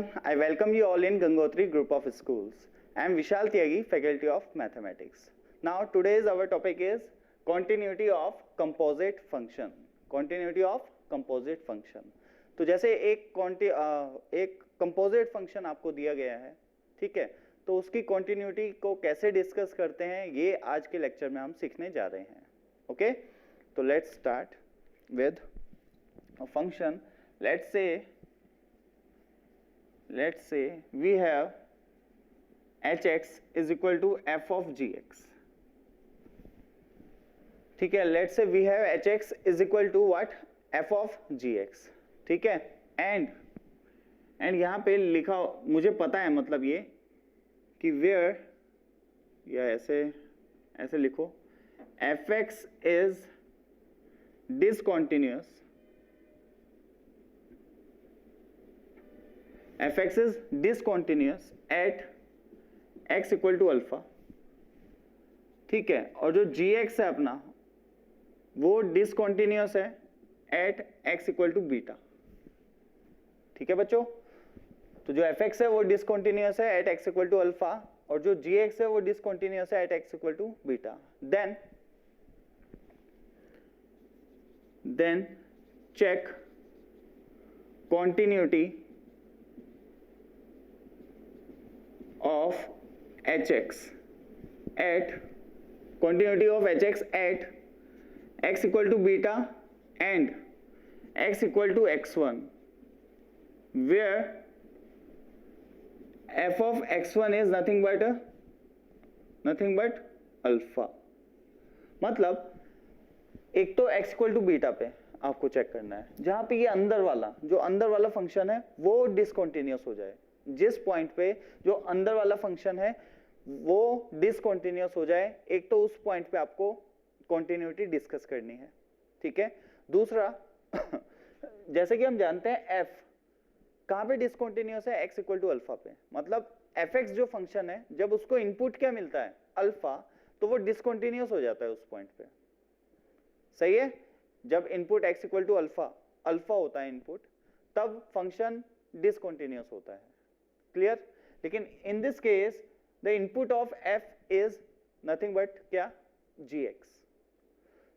everyone, I welcome you all in Gangotri Group of Schools. I am Vishal Tyagi, Faculty of Mathematics. Now today's our topic is continuity of composite function. Continuity of composite function. तो जैसे एक composite function आपको दिया गया है, ठीक है, तो उसकी कंटिन्यूटी को कैसे डिस्कस करते हैं ये आज के लेक्चर में हम सीखने जा रहे हैं. ओके, तो let's start with a function. Let's say we have hx is equal to f of gx. ठीक है, let's say we have hx is equal to what? f of gx. ठीक है, एंड यहाँ पे लिखा, मुझे पता है मतलब ये कि where, या ऐसे लिखो, fx is discontinuous. fx is discontinuous at x equal to alpha. ठीक है, और जो gx है अपना वो डिसकॉन्टिन्यूस है at x equal to beta. ठीक है बच्चों, तो जो fx है वो डिसकॉन्टिन्यूस है at x equal to alpha और जो gx है वो डिसकॉन्टिन्यूस है at x equal to beta. Then check continuity of hx at x equal to beta and x equal to x1, where f of x1 is nothing but alpha. मतलब एक तो x equal to beta पे आपको check करना है जहां पे ये अंदर वाला फंक्शन है वो डिसकंटिन्यूअस हो जाए. जिस पॉइंट पे जो अंदर वाला फंक्शन है वो डिसकंटिन्यूअस हो जाए, एक तो उस पॉइंट पे आपको कंटिन्यूटी डिस्कस करनी है. ठीक है, दूसरा जैसे कि हम जानते हैं f कहां पे डिसकंटिन्यूअस है, x इक्वल टू अल्फा पे. मतलब fx जो फंक्शन है जब उसको इनपुट क्या मिलता है अल्फा, तो वो डिसकंटिन्यूअस हो जाता है उस पॉइंट पे. सही है, जब input x equal to alpha होता है इनपुट, तब फंक्शन डिसकंटिन्यूअस होता है. क्लियर? लेकिन in this case the input of f is nothing but क्या, gx.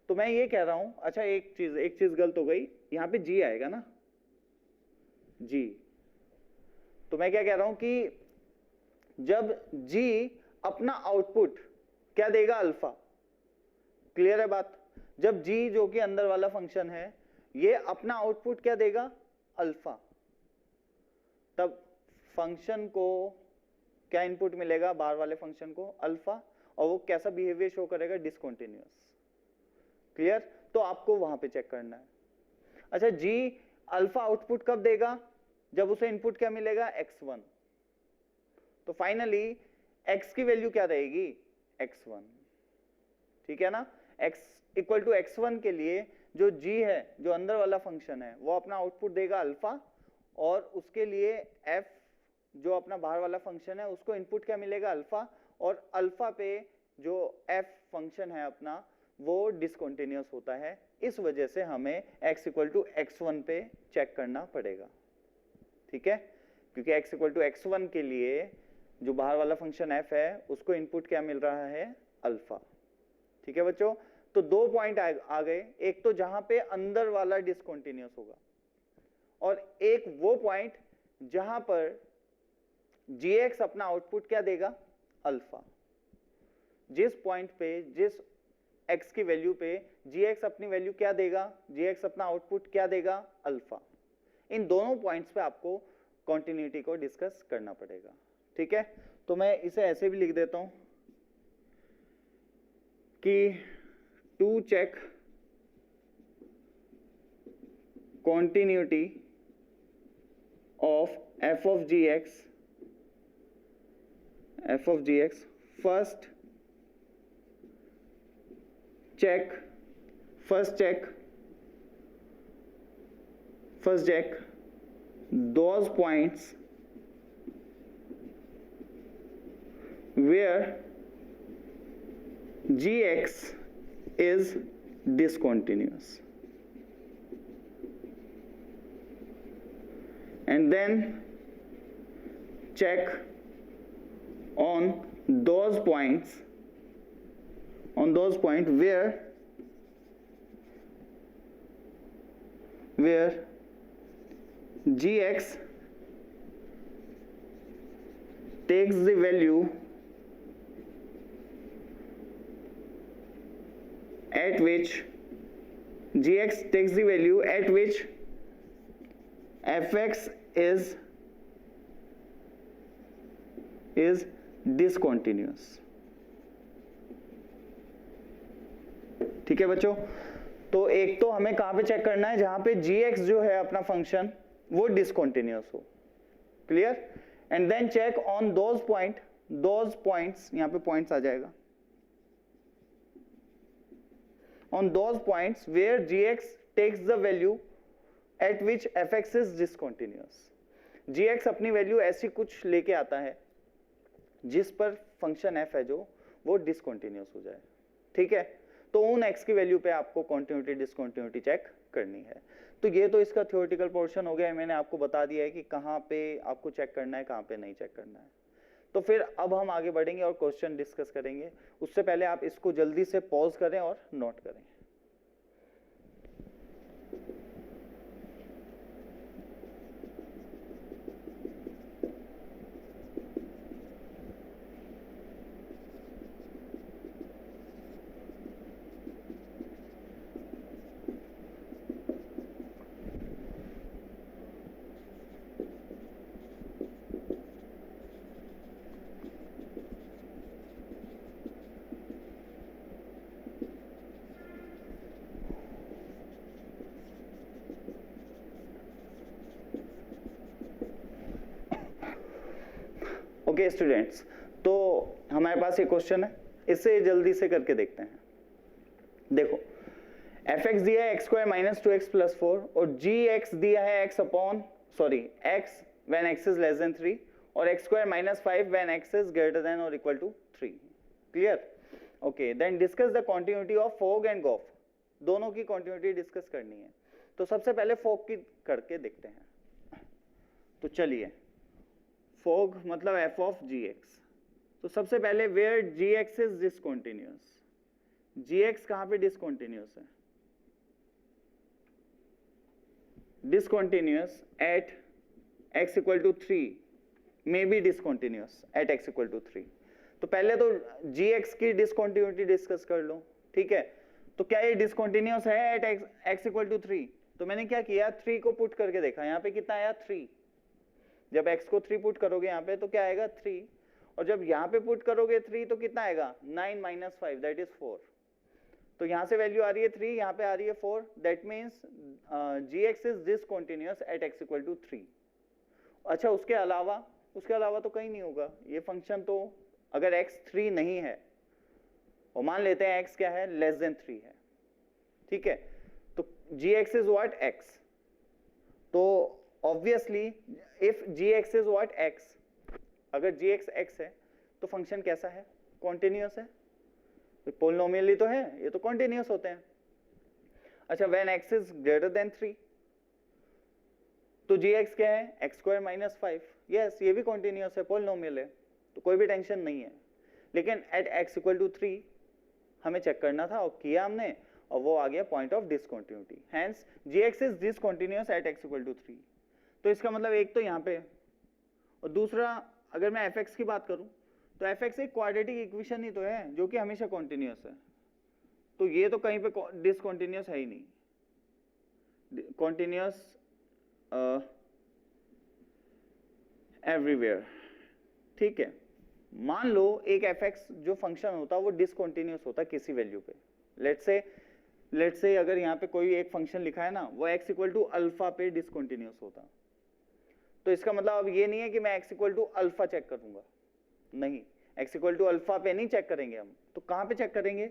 तो मैं ये कह रहा हूं, अच्छा एक चीज गलत हो गई, यहां पे g आएगा ना, g. तो मैं क्या कह रहा हूं कि जब g अपना आउटपुट क्या देगा, अल्फा. क्लियर है बात? जब g जो कि अंदर वाला फंक्शन है ये अपना आउटपुट क्या देगा, अल्फा, तब फंक्शन को क्या इनपुट मिलेगा, बाहर वाले फंक्शन को अल्फा, और वो कैसा बिहेवियर शो करेगा, डिसकंटिन्यूअस. क्लियर? तो आपको वहां पे चेक करना है. अच्छा, g अल्फा आउटपुट कब देगा, जब उसे इनपुट क्या मिलेगा, x1. तो फाइनली x की वैल्यू क्या रहेगी, x1. ठीक है ना, x इक्वल टू x1 के लिए जो g है, जो अंदर वाला फंक्शन है, वो अपना आउटपुट देगा अल्फा, और उसके लिए f जो अपना बाहर वाला फंक्शन है उसको इनपुट क्या मिलेगा, अल्फा, और अल्फा पे जो f फंक्शन है अपना वो डिसकंटिन्यूअस होता है. इस वजह से हमें x इक्वल टू x1 पे चेक करना पड़ेगा. ठीक है, क्योंकि x इक्वल टू x1 के लिए जो बाहर वाला फंक्शन f है उसको इनपुट क्या मिल रहा है, अल्फा. ठीक है बच्चों, तो दो पॉइंट आ गए, एक तो जहां पे अंदर वाला डिसकंटिन्यूअस होगा, और एक वो पॉइंट जहां पर gx अपना आउटपुट क्या देगा, अल्फा. जिस पॉइंट पे, जिस x की वैल्यू पे gx अपनी वैल्यू क्या देगा, gx अपना आउटपुट क्या देगा, अल्फा. इन दोनों पॉइंट्स पे आपको कंटिन्यूटी को डिस्कस करना पड़ेगा. ठीक है, तो मैं इसे ऐसे भी लिख देता हूं कि to check continuity of f of gx, first check those points where gx is discontinuous, and then check on those points where gx takes the value at which fx is discontinuous. ठीक है बच्चों, तो एक तो हमें कहां पे check करना है, जहां पे gx जो है अपना फंक्शन वो डिसकंटिन्यूअस हो. Clear? And then check on those points, यहां पे पॉइंट्स आ जाएगा, on those points where gx takes the value at which fx is discontinuous. gx अपनी वैल्यू ऐसी कुछ लेके आता है जिस पर फंक्शन f है जो वो डिसकंटिन्यूअस हो जाए. ठीक है, तो उन x की वैल्यू पे आपको कॉन्टिन्यूटी डिसकंटिन्यूटी चेक करनी है. तो ये तो इसका थ्योरेटिकल पोर्शन हो गया. मैंने आपको बता दिया है कि कहाँ पे आपको चेक करना है, कहाँ पे नहीं चेक करना है. तो फिर अब हम आगे बढ़ेंगे और क्वेश्चन डिस्कस करेंगे. उससे पहले आप इसको जल्दी से पॉज करें और नोट करें. ओके स्टूडेंट्स, तो हमारे पास ये क्वेश्चन है, इसे जल्दी से करके देखते हैं. देखो fx दिया है x² - 2x + 4 और gx दिया है x when x is less than 3 और x² - 5 when x is greater than or equal to 3. Clear? Okay, then discuss the continuity of fog and gof. दोनों की कॉन्टिन्यूटी डिस्कस करनी है. तो सबसे पहले फॉग की करके देखते हैं. तो चलिए, फॉग मतलब f of gx. तो सबसे पहले where gx is discontinuous. gx कहां पे डिसकंटिन्यूअस है? Discontinuous at x = 3, may be discontinuous at x = 3. तो पहले तो gx की डिसकंटिन्यूटी डिस्कस कर लो. ठीक है, तो क्या ये डिसकंटिन्यूअस है एट x = 3? तो मैंने क्या किया, 3 को पुट करके देखा. यहाँ पे कितना आया? 3. जब x को 3 पुट करोगे यहाँ पे तो क्या आएगा? 3. और जब यहाँ पे पुट करोगे 3 तो कितना आएगा? 9 - 5 दैट इज 4. तो यहाँ से वैल्यू आ रही है 3, यहाँ पे आ रही है 4. That means gx is discontinuous at x = 3. अच्छा, उसके अलावा तो कहीं नहीं होगा ये फंक्शन. तो अगर x 3 नहीं है और मान लेते हैं x क्या है? लेस देन 3 है. ठीक है, तो gx इज व्हाट? x. तो obviously if gx is what? x. अगर gx x है तो फंक्शन कैसा है? कॉन्टिन्यूअस है. पोलिनोमियल ही तो है, ये तो कॉन्टिन्यूअस होते हैं. अच्छा, when x is greater than 3 तो gx क्या है? x² - 5. यस, ये भी कॉन्टिन्यूअस है, पोलिनोमियल है, तो कोई भी टेंशन नहीं है. लेकिन एट x = 3 हमें चेक करना था और किया हमने, और वो आ गया point of discontinuity. Hence gx is discontinuous at x = 3. तो इसका मतलब एक तो यहाँ पे, और दूसरा अगर मैं fx की बात करूं तो fx एक क्वाड्रेटिक इक्वेशन ही तो है जो कि हमेशा कॉन्टिन्यूअस है. तो ये तो कहीं पे डिसकंटिन्यूअस है ही नहीं. Continuous everywhere. ठीक है, मान लो एक fx जो फंक्शन होता वो डिसकंटिन्यूअस होता किसी वैल्यू पे. लेट्स से अगर यहाँ पे कोई एक फंक्शन लिखा है ना, वो x = α पे डिसकंटिन्यूअस होता. तो इसका मतलब अब ये नहीं है कि मैं x = α चेक करूंगा. नहीं, x = α पे नहीं चेक करेंगे हम. तो कहां पे चेक करेंगे?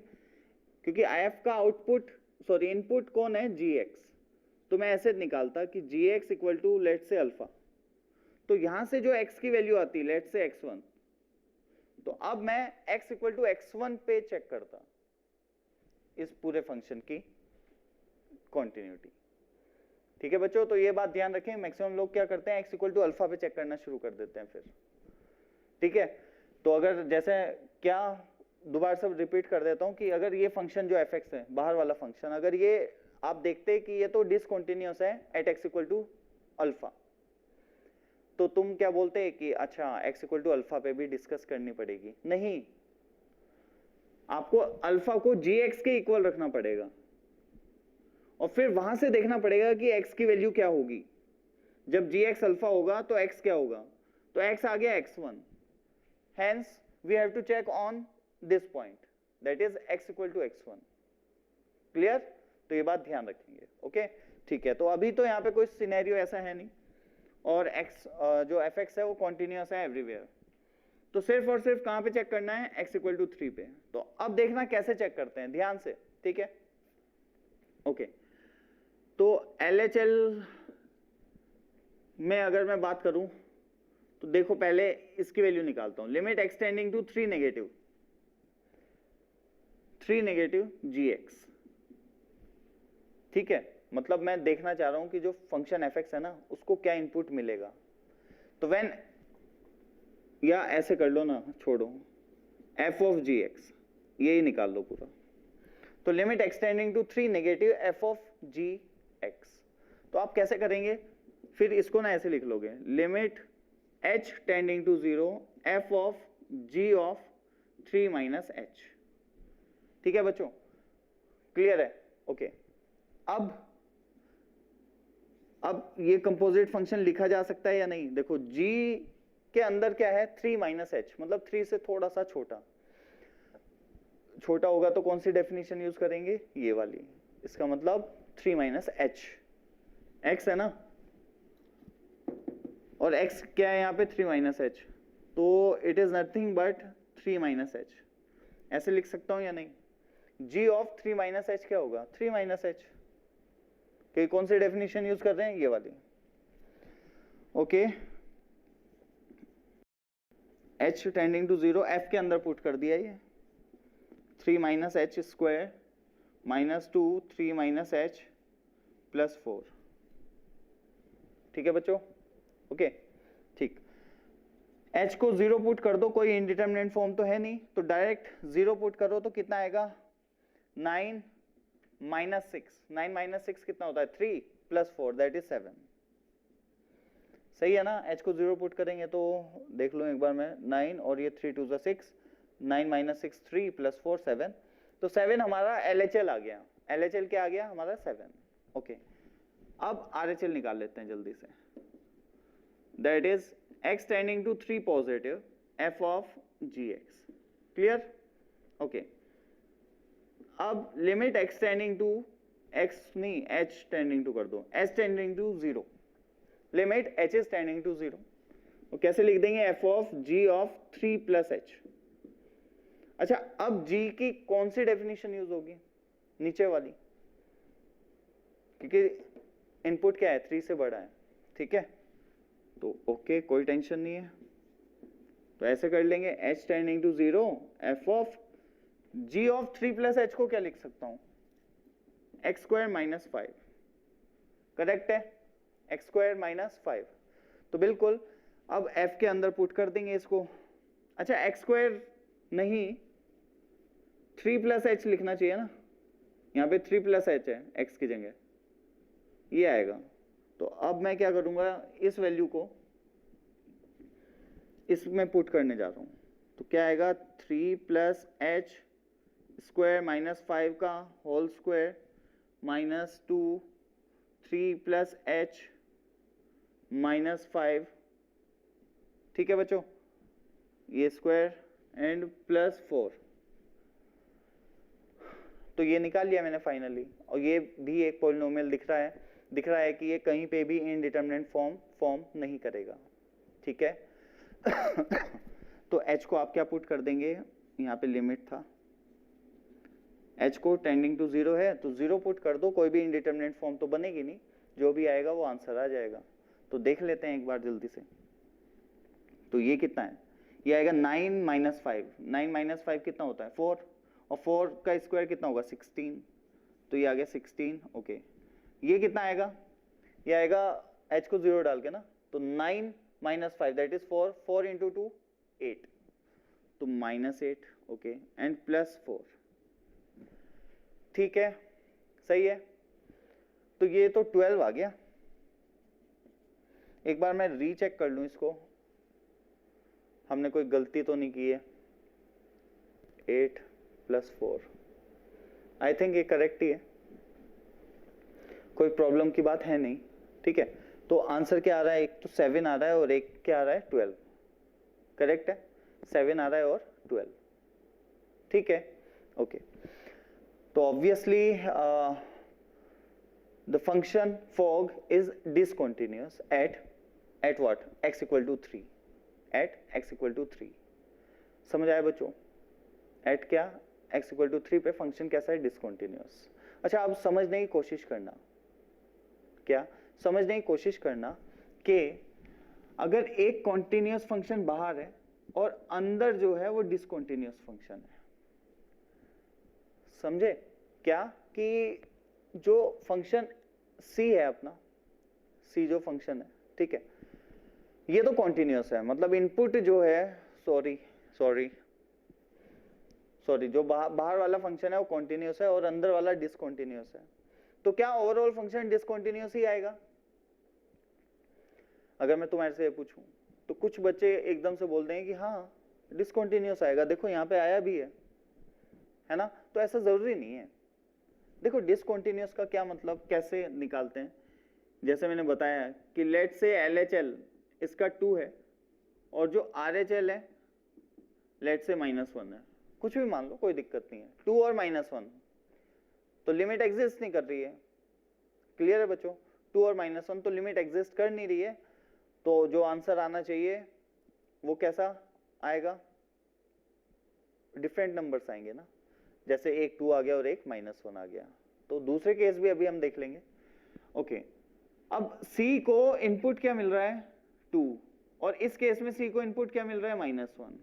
क्योंकि f का इनपुट कौन है? gx. तो मैं ऐसे निकालता कि gx = लेट्स से अल्फा. तो यहां से जो x की वैल्यू आती है लेट्स से x1, तो अब मैं x = x1 पे चेक करता इस पूरे फंक्शन की कॉन्टिन्यूटी. ठीक है बच्चों, तो ये बात ध्यान रखें. मैक्सिमम लोग क्या करते हैं? x = α पे चेक करना शुरू कर देते हैं. फिर ठीक है। तो अगर जैसे क्या, दोबारा से रिपीट कर देता हूं कि अगर ये फंक्शन जो एफ एक्स है, बाहर वाला फंक्शन, अगर ये आप देखते हैं कि ये तो डिसकंटिन्यूअस है at x equal to alpha, तो तुम क्या बोलते हैं कि अच्छा एक्स इक्वल टू अल्फा पे भी डिस्कस करनी पड़ेगी। नहीं, आपको अल्फा को जी एक्स के इक्वल रखना पड़ेगा और फिर वहां से देखना पड़ेगा कि एक्स की वैल्यू क्या होगी। जब जी एक्स अल्फा होगा तो एक्स क्या होगा, तो एक्स आ गया x1, hence we have to check on this point, that is x equal to x1। Clear? तो ये बात ध्यान रखेंगे। ओके ठीक है। तो अभी तो यहाँ पे कोई सिनेरियो ऐसा है नहीं, और x जो fx है वो कॉन्टिन्यूअस है एवरीवेयर। तो सिर्फ और सिर्फ कहां पे चेक करना है, x इक्वल टू 3 पे। तो अब देखना कैसे चेक करते हैं, ध्यान से, ठीक है। ओके तो LHL में अगर मैं बात करूं तो देखो पहले इसकी वैल्यू निकालता हूं, limit x tending to 3 negative gx, ठीक है। मतलब मैं देखना चाह रहा हूं कि जो फंक्शन fx है ना उसको क्या इनपुट मिलेगा। तो व्हेन, या ऐसे कर लो ना, छोड़ो, f ऑफ gx यही निकाल लो पूरा। तो limit x tending to 3 negative f of gx, तो आप कैसे करेंगे, फिर इसको ना ऐसे लिख लोगे, limit h tending to 0 f of g of 3 minus h। ठीक है बच्चों, क्लियर है? ओके अब ये कंपोजिट फंक्शन लिखा जा सकता है या नहीं? देखो g के अंदर क्या है, 3 माइनस एच, मतलब 3 से थोड़ा सा छोटा होगा तो कौन सी डेफिनेशन यूज करेंगे, ये वाली। इसका मतलब 3 माइनस एच, एक्स है ना, और x क्या है यहाँ पे, 3 माइनस एच, तो it is nothing but 3 minus H. ऐसे लिख सकता हूं या नहीं? g ऑफ 3 माइनस एच क्या होगा, 3 माइनस एच। कौन सी डेफिनेशन यूज कर रहे हैं, ये वाली। Okay h tending to 0 f के अंदर पुट कर दिया ये, 3 minus h square minus 2 3 minus h plus 4। ठीक है बच्चों? ओके ठीक। h को 0 पुट कर दो, कोई इनडिटरमिनेट फॉर्म तो है नहीं, तो डायरेक्ट 0 पुट करो तो कितना आएगा, 9 माइनस 6। 9 माइनस 6 कितना होता है, 3 प्लस 4 दैट इज 7। सही है ना? h को 0 पुट करेंगे तो देख लो एक बार मैं, 9 और ये 3 2 6, 9 माइनस 6 3 प्लस 4 7, तो 7 हमारा LHL आ गया। LHL क्या आ गया हमारा, 7। ओके अब RHL निकाल लेते हैं जल्दी से, that is x tending to 3 positive f of gx। Clear? Okay अब limit x tending to, x नहीं h टेंडिंग टू कर दो, h tending to 0, limit h is tending to 0। तो कैसे लिख देंगे, f of g of 3 plus h। अच्छा अब g की कौन सी डेफिनेशन यूज होगी, नीचे वाली, क्योंकि इनपुट क्या है, 3 से बड़ा है। ठीक है, तो ओके कोई टेंशन नहीं है, तो ऐसे कर लेंगे, h tending to 0 f of g of 3 plus h को क्या लिख सकता हूं, x स्क्वायर माइनस 5। करेक्ट है, x स्क्वायर माइनस 5। तो बिल्कुल अब f के अंदर पुट कर देंगे इसको। अच्छा x स्क्वायर नहीं, 3 प्लस h लिखना चाहिए ना, यहाँ पे 3 प्लस h है x की जगह, ये आएगा। तो अब मैं क्या करूंगा, इस वैल्यू को इसमें पुट करने जा रहा हूं, तो क्या आएगा, 3 प्लस एच स्क्वायर माइनस 5 का whole square minus 2 3 plus h minus 5। ठीक है बच्चों, ये स्क्वायर एंड प्लस 4, तो ये निकाल लिया मैंने फाइनली। और ये भी एक पॉलिनोमियल दिख रहा है कि ये कहीं पे भी इनडिटरमिनेट फॉर्म नहीं करेगा। ठीक है तो h को आप क्या पुट कर देंगे, यहाँ पे लिमिट था, h को टेंडिंग टू 0 है तो 0 पुट कर दो, कोई भी इनडिटरमिनेट फॉर्म तो बनेगी नहीं, जो भी आएगा वो आंसर आ जाएगा। तो देख लेते हैं एक बार जल्दी से, तो ये कितना है, ये आएगा 9 माइनस 5। 9 माइनस 5 कितना होता है, 4, और 4 का स्क्वायर कितना होगा, 16, तो ये आ गया 16। ओके ये कितना आएगा, ये आएगा h को 0 डाल के ना, तो 9 माइनस 5 दैट इज 4, 4 इंटू 2 8, तो -8, ओके, एंड +4, ठीक है, सही है। तो ये तो 12 आ गया। एक बार मैं रीचेक कर लूं इसको, हमने कोई गलती तो नहीं की है। 8 + 4, आई थिंक ये करेक्ट ही है, कोई प्रॉब्लम की बात है नहीं, ठीक है। तो आंसर क्या आ रहा है, एक तो 7 आ रहा है और एक क्या आ रहा है, 12, करेक्ट है, 7 आ रहा है और 12, ठीक है, ओके। तो obviously the function fog is discontinuous at what, x = 3, at x = 3, समझ आया बच्चों? एट क्या, x = 3 पे फंक्शन कैसा है, डिसकंटिन्यूअस। अच्छा, अब समझने की कोशिश करना, क्या समझने की कोशिश करना कि अगर एक कॉन्टिन्यूअस फंक्शन बाहर है और अंदर जो है वो डिसकंटिन्यूअस फंक्शन है, समझे क्या, कि जो फंक्शन c है अपना, c जो फंक्शन है, ठीक है, ये तो कॉन्टिन्यूअस है, मतलब इनपुट जो है, सॉरी जो बाहर वाला फंक्शन है वो कॉन्टिन्यूअस है और अंदर वाला डिसकंटिन्यूअस है। तो क्या ओवरऑल फंक्शन डिसकंटिन्यूअस ही आएगा? अगर मैं तुम्हारे से पूछूं तो कुछ बच्चे एकदम से बोल देंगे कि हाँ डिसकंटिन्यूअस आएगा, देखो यहाँ पे आया भी है ना। तो ऐसा जरूरी नहीं है। देखो डिसकंटिन्यूअस का क्या मतलब, कैसे निकालते हैं, जैसे मैंने बताया कि लेट से LHL इसका 2 है और जो RHL है लेट से -1 है, कुछ भी मान लो, कोई दिक्कत नहीं है, 2 और -1, तो लिमिट एग्जिस्ट नहीं कर रही है, क्लियर है बच्चों? 2 और -1 तो लिमिट एग्जिस्ट कर नहीं रही है, तो जो आंसर आना चाहिए वो कैसा आएगा, डिफरेंट नंबर्स आएंगे ना, जैसे एक 2 आ गया और एक -1 आ गया। तो दूसरे केस भी अभी हम देख लेंगे, ओके। अब C को इनपुट क्या मिल रहा है, 2, और इस केस में C को इनपुट क्या मिल रहा है, -1,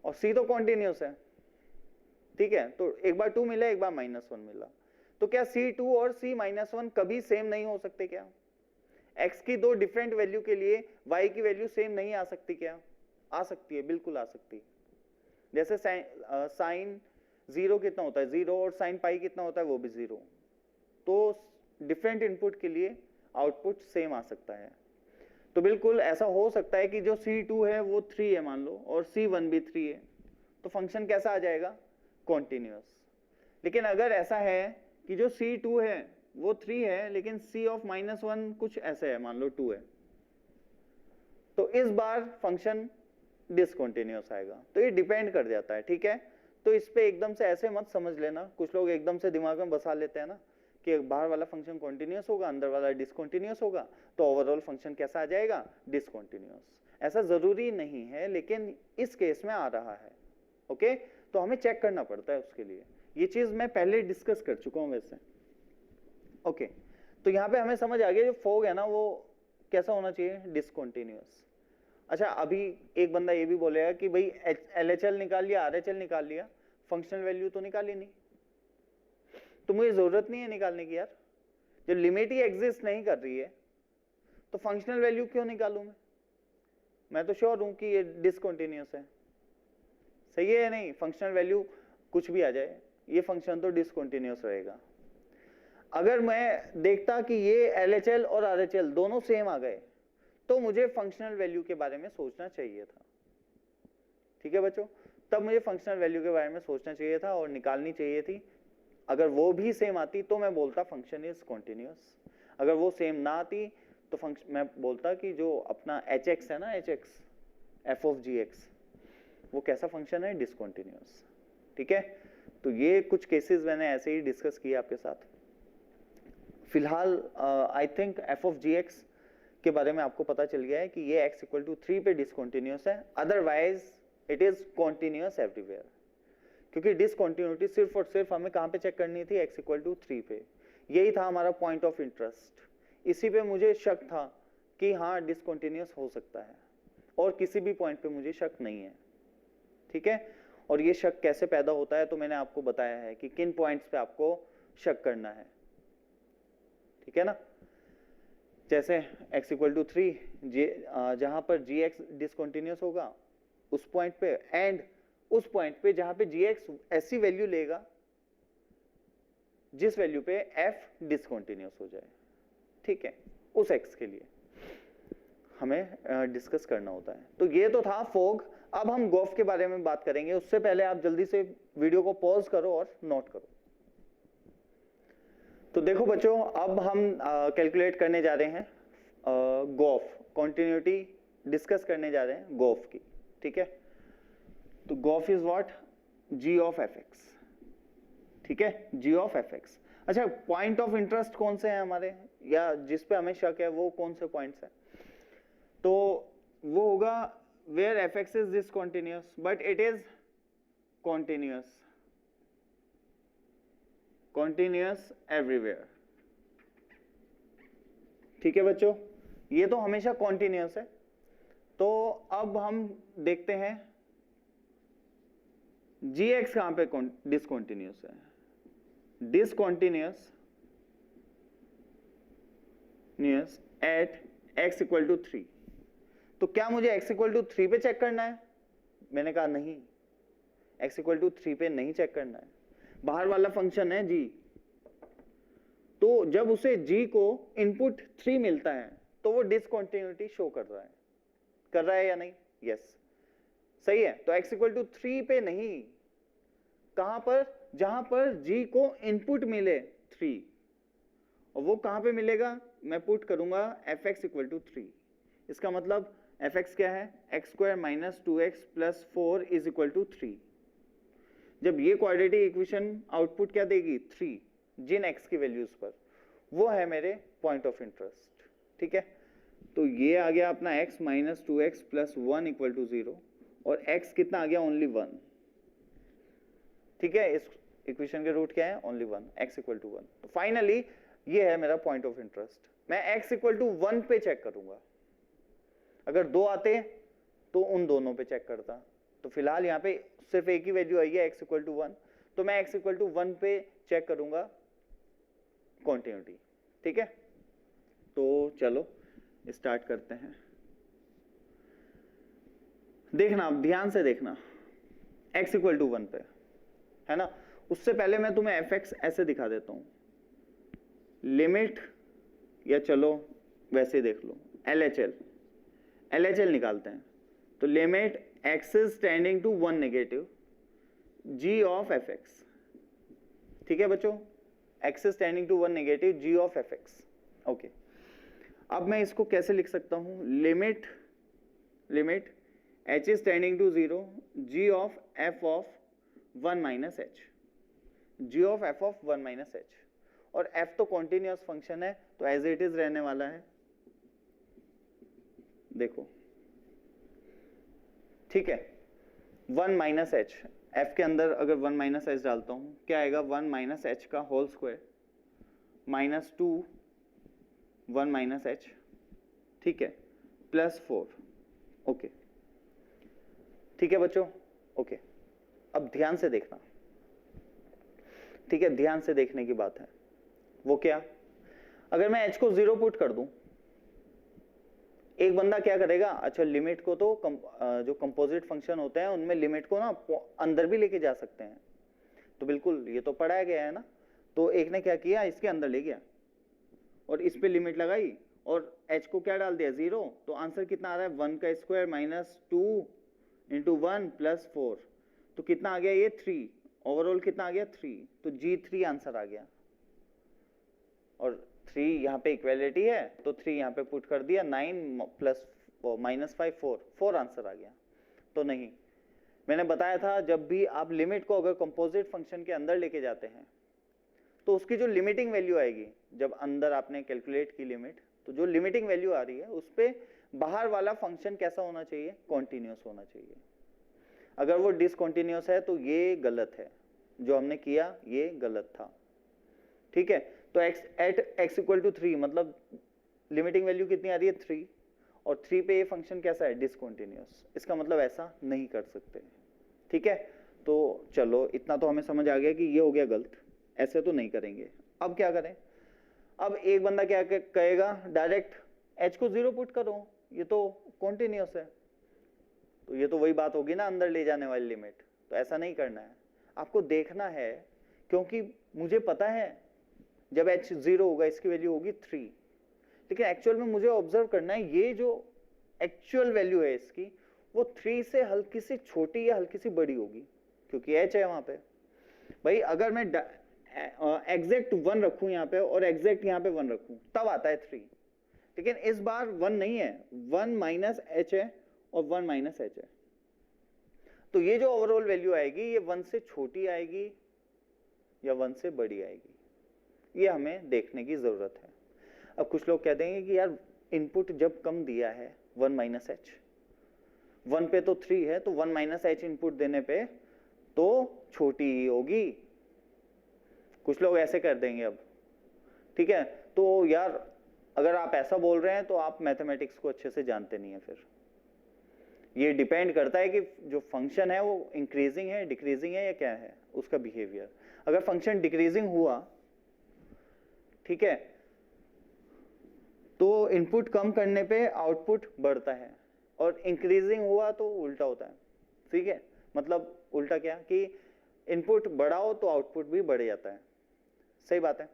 और C तो कॉन्टिन्यूअस है, ठीक है। तो एक बार 2 मिला, एक बार -1 मिला, तो क्या C2 और C-1 कभी सेम नहीं हो सकते क्या? x की दो डिफरेंट वैल्यू के लिए y की वैल्यू सेम नहीं आ सकती क्या? आ सकती है, बिल्कुल आ सकती है। जैसे साइन 0 कितना होता है, 0, और साइन पाई कितना होता है, वो भी 0। तो डिफरेंट इनपुट के लिए आउटपुट सेम आ सकता है। तो बिल्कुल ऐसा हो सकता है कि जो C2 है वो 3 है मान लो, और C1 भी 3 है, तो फंक्शन कैसा आ जाएगा, कॉन्टिन्यूअस। लेकिन अगर ऐसा है कि जो C2 है वो 3 है लेकिन C(-1) कुछ ऐसे है, मान लो 2 है, तो इस बार फंक्शन डिसकंटिन्यूअस आएगा। तो ये डिपेंड कर जाता है, ठीक है। तो इस पे एकदम से ऐसे मत समझ लेना, कुछ लोग एकदम से दिमाग में बसा लेते हैं ना कि बाहर वाला फंक्शन कॉन्टिन्यूअस होगा, अंदर वाला डिसकंटिन्यूअस होगा, तो ओवरऑल फंक्शन कैसा आ जाएगा, डिसकंटिन्यूअस। ऐसा जरूरी नहीं है, लेकिन इस केस में आ रहा है, ओके। तो हमें चेक करना पड़ता है उसके लिए, ये चीज मैं पहले डिस्कस कर चुका हूं वैसे, ओके। तो यहाँ पे हमें समझ आ गया जो फॉग है ना वो कैसा होना चाहिए, डिसकंटिन्यूअस। अच्छा, अभी एक बंदा ये भी बोलेगा कि भाई LHL निकाल लिया, RHL निकाल लिया, फंक्शनल वैल्यू तो निकाली नहीं, तो मुझे जरूरत नहीं है निकालने की यार, जब लिमिट ही एग्जिस्ट नहीं कर रही है तो फंक्शनल वैल्यू क्यों निकालूं मैं तो श्योर हूं कि ये डिसकंटिन्यूअस है, सही है या नहीं। फंक्शनल वैल्यू कुछ भी आ जाए, ये फंक्शन तो डिसकंटिन्यूअस रहेगा। अगर मैं देखता कि ये LHL और RHL दोनों सेम आ गए तो मुझे फंक्शनल वैल्यू के बारे में सोचना चाहिए था, ठीक है बच्चों, तब मुझे फंक्शनल वैल्यू के बारे में सोचना चाहिए था और निकालनी चाहिए थी। अगर वो भी सेम आती तो मैं बोलता फंक्शन इज कॉन्टिन्यूअस, अगर वो सेम ना आती तो फंक्शन मैं बोलता कि जो अपना hx है ना, hx f(g(x) वो कैसा फंक्शन है, डिसकंटिन्यूअस, ठीक है। तो ये कुछ केसेस मैंने ऐसे ही डिस्कस किए आपके साथ। फिलहाल आई थिंक f(g(x) के बारे में आपको पता चल गया है कि ये x = 3 पे डिसकंटिन्यूअस है, otherwise it is continuous everywhere, क्योंकि डिसकंटिन्यूटी सिर्फ और सिर्फ हमें कहां पे चेक करनी थी, x = 3 पे। यही था हमारा पॉइंट ऑफ इंटरेस्ट, इसी पे मुझे शक था कि हाँ डिसकंटिन्यूअस हो सकता है, और किसी भी पॉइंट पे मुझे शक नहीं है, ठीक है। और ये शक कैसे पैदा होता है तो मैंने आपको बताया है कि किन पॉइंट्स पे आपको शक करना है, ठीक है ना। जैसे x इक्वल टू 3, जहां पर gx डिसकंटिन्यूअस होगा उस पॉइंट पे, एंड उस पॉइंट पे जहां पे gx ऐसी वैल्यू लेगा जिस वैल्यू पे f डिसकंटिन्यूअस हो जाए, ठीक है, उस x के लिए हमें डिस्कस करना होता है। तो ये तो था फोग। अब हम गोफ के बारे में बात करेंगे, उससे पहले आप जल्दी से वीडियो को पॉज करो और नोट करो। तो देखो बच्चों, अब हम कैलकुलेट करने जा रहे हैं गोफ, कॉन्टिन्यूटी डिस्कस करने जा रहे हैं गोफ की, ठीक है। तो गोफ is what, g of fx, ठीक है, g ऑफ fx। अच्छा, पॉइंट ऑफ इंटरेस्ट कौन से हैं हमारे, या जिस पे हमें शक है वो कौन से पॉइंट्स हैं? तो वो होगा where fx is discontinuous but it is continuous everywhere, ठीक है बच्चों, ये तो हमेशा कॉन्टिन्यूस है। तो अब हम देखते हैं gx कहां पे डिसकॉन्टिन्यूस है, discontinuous at x equal to 3। तो क्या मुझे x इक्वल टू 3 पे चेक करना है? मैंने कहा नहीं, x इक्वल टू 3 पे नहीं चेक करना है, बाहर वाला फंक्शन है g। तो जब उसे g को इनपुट 3 मिलता है तो वो डिसकंटिन्यूटी शो कर रहा है या नहीं? यस, सही है। तो x इक्वल टू 3 पे नहीं, कहां पर? जहां पर g को इनपुट मिले 3, और वो कहां पे मिलेगा? मैं पुट करूंगा fx इक्वल टू 3। इसका मतलब fx क्या है? x square minus 2x plus 4 is equal to 3। जब ये क्वाड्रेटिक इक्वेशन आउटपुट क्या देगी? 3, जिन x की वैल्यूज पर, वो है मेरे पॉइंट ऑफ इंटरेस्ट, ठीक है। तो ये आ गया अपना x minus 2x plus 1 equal to 0, और x कितना आ गया? ओनली 1, ठीक है। इस इक्वेशन के रूट क्या है? Only 1, x equal to 1। तो फाइनली ये है मेरा पॉइंट ऑफ इंटरेस्ट। मैं x इक्वल टू 1 पे चेक करूंगा, अगर 2 आते तो उन दोनों पे चेक करता। तो फिलहाल यहाँ पे सिर्फ एक ही वैल्यू आई है x इक्वल टू 1, तो मैं x इक्वल टू 1 पे चेक करूंगा कॉन्टिन्यूटी, ठीक है। तो चलो स्टार्ट करते हैं। देखना, ध्यान से देखना, x इक्वल टू 1 पे है ना। उससे पहले मैं तुम्हें fx ऐसे दिखा देता हूं, लिमिट, या चलो वैसे ही देख लो, LHL निकालते हैं। तो limit x is tending to 1 negative g of fx, ठीक है बच्चों, x is tending to 1 negative g of fx, okay. अब मैं इसको कैसे लिख सकता हूं? Limit h is tending to 0 g of f of 1 minus h, g of f of 1 minus h, और f तो कॉन्टिन्यूअस फंक्शन है तो एज इट इज रहने वाला है, देखो, ठीक है। 1 माइनस एच, एफ के अंदर अगर 1 माइनस एच डालता हूं क्या आएगा? 1 माइनस एच का whole square minus 2 1 minus h, ठीक है, प्लस 4, ओके, ठीक है बच्चों, ओके। अब ध्यान से देखना, ठीक है, ध्यान से देखने की बात है। वो क्या? अगर मैं h को 0 पुट कर दूं, एक बंदा क्या करेगा? अच्छा, लिमिट को तो जो कंपोजिट फंक्शन होते हैं उनमें लिमिट को ना अंदर भी लेके जा सकते हैं, तो बिल्कुल ये तो पढ़ाया गया है ना। तो एक ने क्या किया? इसके अंदर ले गया और इस पे लिमिट लगाई और h को क्या डाल दिया? 0। तो आंसर कितना आ रहा है? 1 का स्क्वायर माइनस 2 इंटू 1 प्लस 4, तो कितना आ गया? ये 3, ओवरऑल कितना आ गया? 3, तो G3 आंसर आ गया। और 3 यहाँ पे इक्वेलिटी है तो 3 यहाँ पे पुट कर दिया, 9 प्लस माइनस 5 4 आंसर आ गया। तो नहीं, मैंने बताया था जब भी आप लिमिट को अगर कंपोजिट फंक्शन के अंदर लेके जाते हैं तो उसकी जो लिमिटिंग वैल्यू आएगी, जब अंदर आपने कैलकुलेट की लिमिट, तो जो लिमिटिंग वैल्यू आ रही है उस पे बाहर वाला फंक्शन कैसा होना चाहिए? कॉन्टिन्यूअस होना चाहिए। अगर वो डिसकॉन्टिन्यूअस है तो ये गलत है, जो हमने किया ये गलत था, ठीक है। तो एट x इक्वल टू 3 मतलब लिमिटिंग वैल्यू कितनी आ रही है? 3, और 3 पे ये फंक्शन कैसा है? डिसकॉन्टिन्यूअस। इसका मतलब ऐसा नहीं कर सकते, ठीक है। तो चलो इतना तो हमें समझ आ गया कि ये हो गया गलत, ऐसे तो नहीं करेंगे। अब क्या करें? अब एक बंदा क्या कहेगा, डायरेक्ट h को 0 पुट करो, ये तो कॉन्टिन्यूस है। तो ये तो वही बात होगी ना, अंदर ले जाने वाली लिमिट। तो ऐसा नहीं करना है, आपको देखना है, क्योंकि मुझे पता है जब h 0 होगा इसकी वैल्यू होगी 3, लेकिन एक्चुअल में मुझे ऑब्जर्व करना है ये जो एक्चुअल वैल्यू है इसकी वो 3 से हल्की सी छोटी या हल्की सी बड़ी होगी, क्योंकि h है वहां पे। भाई अगर मैं एग्जैक्ट 1 रखूं यहाँ पे और एग्जैक्ट यहाँ पे 1 रखूं तब आता है 3, लेकिन इस बार 1 नहीं है, 1 माइनस h है और 1 माइनस h है। तो ये जो ओवरऑल वैल्यू आएगी ये 1 से छोटी आएगी या 1 से बड़ी आएगी, ये हमें देखने की जरूरत है। अब कुछ लोग कहते हैं कि यार इनपुट जब कम दिया है 1 माइनस h, 1 पे तो 3 है, तो 1 माइनस h इनपुट देने पे तो छोटी ही होगी, कुछ लोग ऐसे कर देंगे। अब ठीक है, तो यार अगर आप ऐसा बोल रहे हैं तो आप मैथमेटिक्स को अच्छे से जानते नहीं है। फिर ये डिपेंड करता है कि जो फंक्शन है वो इंक्रीजिंग है, डिक्रीजिंग है या क्या है उसका बिहेवियर। अगर फंक्शन डिक्रीजिंग हुआ, ठीक है, तो इनपुट कम करने पे आउटपुट बढ़ता है, और इंक्रीजिंग हुआ तो उल्टा होता है। ठीक है, मतलब उल्टा क्या कि इनपुट बढ़ाओ तो आउटपुट भी बढ़ जाता है। सही बात है।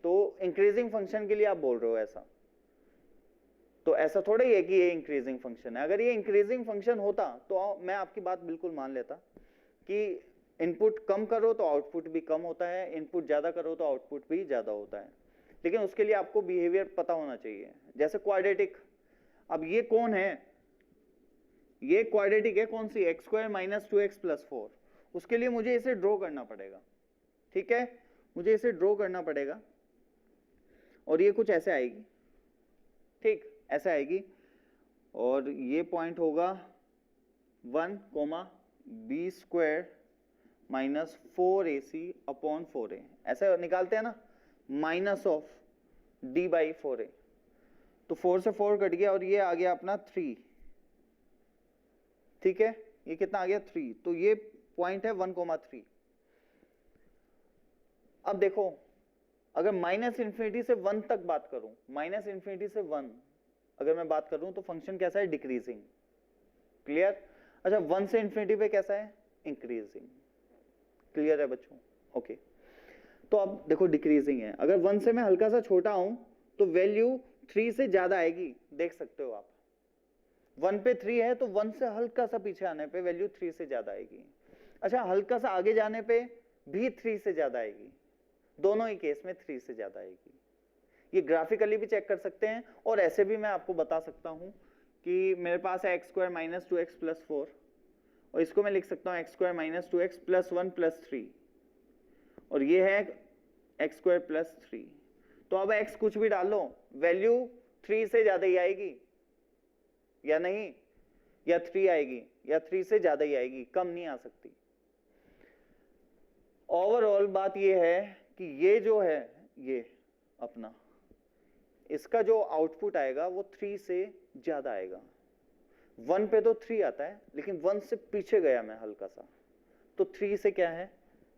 तो इंक्रीजिंग फंक्शन के लिए आप बोल रहे हो ऐसा, तो ऐसा थोड़ा ही है कि ये इंक्रीजिंग फंक्शन है। अगर ये इंक्रीजिंग फंक्शन होता तो मैं आपकी बात बिल्कुल मान लेता कि इनपुट कम करो तो आउटपुट भी कम होता है, इनपुट ज्यादा करो तो आउटपुट भी ज्यादा होता है। लेकिन उसके लिए आपको बिहेवियर पता होना चाहिए, जैसे क्वाड्रेटिक। अब ये कौन है, ये क्वाड्रेटिक है, कौन सी, X square minus 2x plus 4। उसके लिए मुझे इसे ड्रॉ करना पड़ेगा, ठीक है, मुझे इसे ड्रॉ करना पड़ेगा, और ये कुछ ऐसे आएगी, ठीक, ऐसे आएगी, और ये पॉइंट होगा 1, B square minus 4ac upon 4a, ऐसे निकालते हैं ना, minus of d by 4a। तो 4 से 4 कट गया और ये आ गया अपना 3, ठीक है, ये कितना आ गया 3। तो ये पॉइंट है 1,3। अब देखो, अगर माइनस इंफिनिटी से 1 तक बात करूं, माइनस इंफिनिटी से 1 अगर मैं बात करूं तो फंक्शन कैसा है, डिक्रीजिंग। क्लियर। अच्छा, 1 से इंफिनिटी पे कैसा है, इंक्रीजिंग। क्लियर है बच्चों, ओके। तो अब देखो डिक्रीजिंग है, अगर 1 से मैं हल्का सा छोटा हूं तो वैल्यू 3 से ज्यादा आएगी, देख सकते हो आप। 1 पे 3 है तो 1 से हल्का सा पीछे आने पे वैल्यू 3 से ज्यादा आएगी। अच्छा, हल्का सा आगे जाने पे भी 3 से ज्यादा आएगी, दोनों ही केस में 3 से ज्यादा आएगी। ये ग्राफिकली भी चेक कर सकते हैं, और ऐसे भी मैं आपको बता सकता हूं कि मेरे पास है x square minus 2x plus 4, और इसको मैं लिख सकता हूं x square minus 2x plus 1 plus 3, और ये है एक्स स्क्वायर प्लस 3। तो अब x कुछ भी डालो, वैल्यू 3 से ज्यादा ही आएगी या नहीं, या 3 आएगी, या 3 से ज्यादा ही आएगी, कम नहीं आ सकती। ओवरऑल बात ये है कि ये जो है, ये अपना इसका जो आउटपुट आएगा वो 3 से ज्यादा आएगा। 1 पे तो 3 आता है, लेकिन 1 से पीछे गया मैं हल्का सा, तो 3 से क्या है,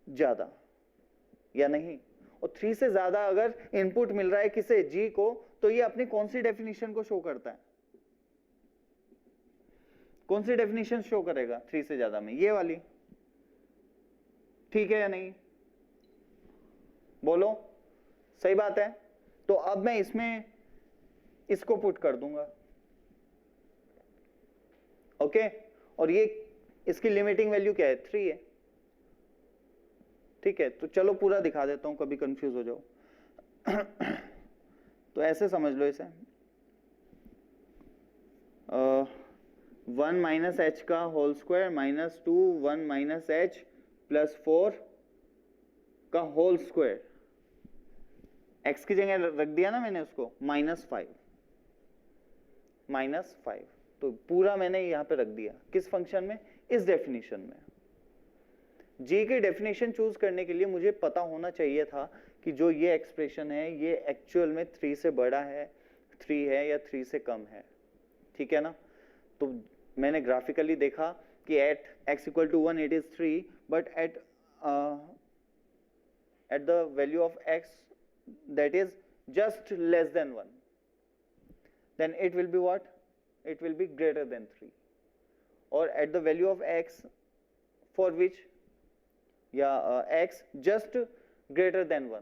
ज्यादा या नहीं। और 3 से ज्यादा अगर इनपुट मिल रहा है किसे, g को, तो ये अपनी कौन सी डेफिनेशन को शो करता है, कौन सी डेफिनेशन शो करेगा 3 से ज्यादा में, ये वाली। ठीक है या नहीं, बोलो, सही बात है। तो अब मैं इसमें इसको पुट कर दूंगा, ओके, और ये इसकी लिमिटिंग वैल्यू क्या है, 3 है, ठीक है। तो चलो पूरा दिखा देता हूं, कभी कंफ्यूज हो जाओ। तो ऐसे समझ लो इसे, 1 माइनस एच का whole square minus 2 1 minus h plus 4 का होल स्क्वायर, x की जगह रख दिया ना मैंने उसको, -5, -5। तो पूरा मैंने यहां पे रख दिया, किस फंक्शन में, इस डेफिनेशन में। g की डेफिनेशन चूज करने के लिए मुझे पता होना चाहिए था कि जो ये एक्सप्रेशन है ये एक्चुअल में 3 से बड़ा है, 3 है या 3 से कम है, ठीक है ना। तो मैंने ग्राफिकली देखा कि at x = 1 it is 3, but at the value of x, that is just less than 1, then it will be what? It will be greater than 3. or at the value of x for which x just greater than 1.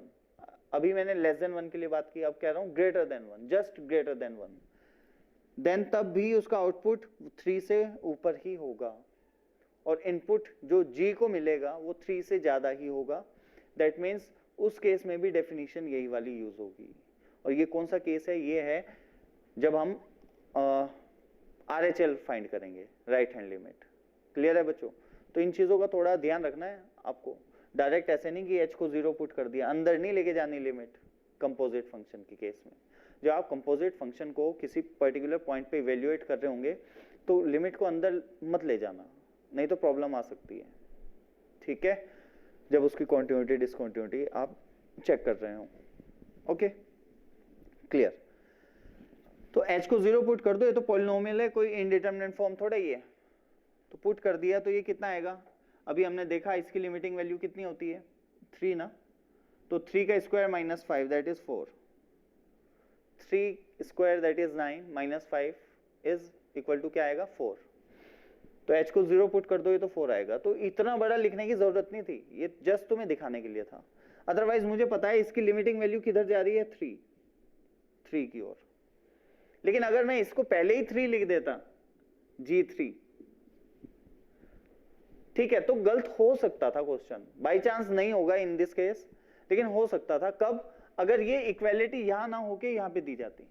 अभी मैंने less than 1 के लिए बात की, अब कह रहा हूं greater than 1, just greater than 1, then तब भी उसका आउटपुट 3 से ऊपर ही होगा और इनपुट जो g को मिलेगा वो 3 से ज्यादा ही होगा. दैट मीन्स उस केस में भी डेफिनेशन यही वाली यूज होगी. और ये कौन सा केस है? ये है जब हम RHL फाइंड करेंगे, राइट हैंड लिमिट. क्लियर है बच्चों? तो इन चीजों का थोड़ा ध्यान रखना है आपको. डायरेक्ट ऐसे नहीं कि h को 0 पुट कर दिया, अंदर नहीं लेके जानी लिमिट. कंपोजिट फंक्शन के केस में जब आप कंपोजिट फंक्शन को किसी पर्टिकुलर पॉइंट पे इवेल्युएट कर रहे होंगे तो लिमिट को अंदर मत ले जाना, नहीं तो प्रॉब्लम आ सकती है. ठीक है, जब उसकी कॉन्टिन्यूटी डिसकॉन्टिन्यूटी आप चेक कर रहे हो. Okay, clear? तो h को 0 पुट कर दो, ये तो पॉलिनोमियल है, कोई इनडिटरमिनेट फॉर्म थोड़ा ही है. तो पुट कर दिया तो ये कितना आएगा? अभी हमने देखा इसकी लिमिटिंग वैल्यू कितनी होती है? 3 ना. तो 3 का square minus 5 that is 4. 3 square that is 9 minus 5 is equal to क्या आएगा? 4. तो h को 0 पुट कर दो, ये तो 4 आएगा. तो इतना बड़ा लिखने की जरूरत नहीं थी, ये जस्ट तुम्हें दिखाने के लिए था. अदरवाइज मुझे पता है इसकी लिमिटिंग वैल्यू किधर जा रही है? 3 की ओर. लेकिन अगर मैं इसको पहले ही 3 लिख देता, G3, ठीक है, तो गलत हो सकता था क्वेश्चन. बाई चांस नहीं होगा इन दिस केस, लेकिन हो सकता था. कब? अगर ये इक्वालिटी यहां ना होके यहां पे दी जाती.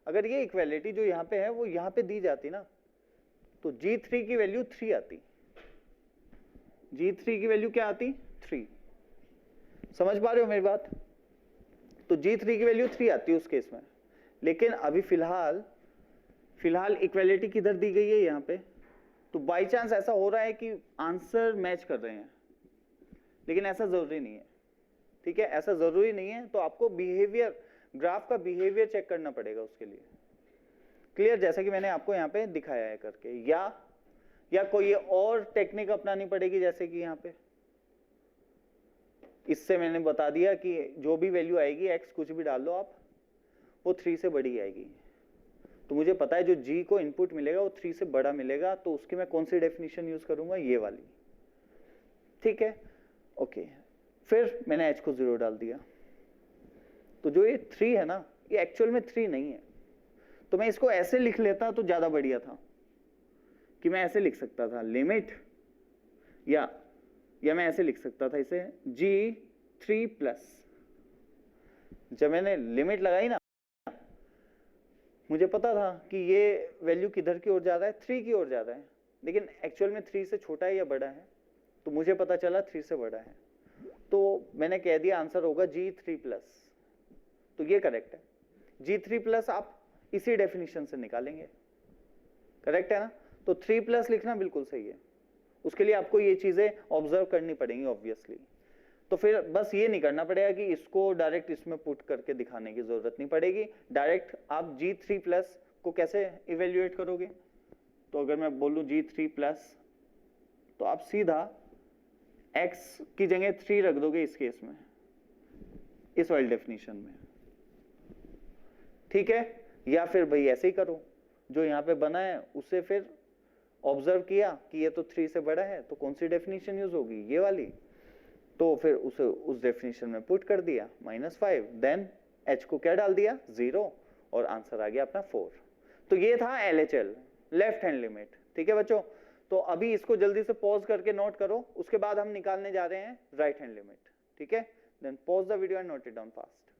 अगर ये इक्वालिटी जो यहां पे है वो यहां पे दी जाती ना, तो G3 की वैल्यू 3 आती. G3 की वैल्यू क्या आती? 3. समझ पा रहे हो मेरी बात? तो G3 की वैल्यू 3 आती है उस केस में. लेकिन अभी फिलहाल इक्वालिटी किधर दी गई है? यहां पे. तो बाई चांस ऐसा हो रहा है कि आंसर मैच कर रहे हैं, लेकिन ऐसा जरूरी नहीं है. ठीक है, ऐसा जरूरी नहीं है. तो आपको बिहेवियर, ग्राफ का बिहेवियर चेक करना पड़ेगा उसके लिए. क्लियर? जैसा कि मैंने आपको यहाँ पे दिखाया है करके, या कोई और टेक्निक अपनानी पड़ेगी, जैसे कि यहाँ पे इससे मैंने बता दिया कि जो भी वैल्यू आएगी x कुछ भी डाल लो आप, वो 3 से बड़ी आएगी. तो मुझे पता है जो g को इनपुट मिलेगा वो 3 से बड़ा मिलेगा, तो उसकी मैं कौन सी डेफिनेशन यूज करूंगा? ये वाली. ठीक है, ओके. फिर मैंने h को 0 डाल दिया. तो जो ये 3 है ना, ये एक्चुअल में 3 नहीं है. तो मैं इसको ऐसे लिख लेता तो ज्यादा बढ़िया था, कि मैं ऐसे लिख सकता था लिमिट, या मैं ऐसे लिख सकता था इसे G3 प्लस. जब मैंने लिमिट लगाई ना, मुझे पता था कि ये वैल्यू किधर की ओर जा रहा है? 3 की ओर जा रहा है. लेकिन एक्चुअल में 3 से छोटा है या बड़ा है? तो मुझे पता चला 3 से बड़ा है. तो मैंने कह दिया आंसर होगा G3 प्लस. तो ये करेक्ट है. G3 प्लस आप इसी डेफिनेशन से निकालेंगे. करेक्ट है ना? तो 3 प्लस लिखना बिल्कुल सही है. उसके लिए आपको ये चीजें ऑब्जर्व करनी पड़ेंगी ऑब्वियसली. तो फिर बस ये नहीं करना पड़ेगा कि इसको डायरेक्ट इसमें पुट करके दिखाने की जरूरत नहीं पड़ेगी. डायरेक्ट आप G3 प्लस को कैसे इवेल्युएट करोगे? तो अगर मैं बोलूं G3 प्लस, तो आप सीधा x की जगह 3 रख दोगे इस केस में, इस वाली डेफिनेशन में. ठीक है, या फिर भाई ऐसे ही करो, जो यहां पे बना है उसे फिर ऑब्जर्व किया कि ये तो 3 से बड़ा है, तो कौन सी डेफिनेशन यूज होगी? ये वाली. तो फिर उसे उस डेफिनेशन में पुट कर दिया -5, देन h को क्या डाल दिया? 0, और आंसर आ गया अपना 4. तो ये था LHL, लेफ्ट हैंड लिमिट. ठीक है बच्चों? तो अभी इसको जल्दी से पॉज करके नोट करो, उसके बाद हम निकालने जा रहे हैं राइट हैंड लिमिट. ठीक है, then pause the video and note it down fast.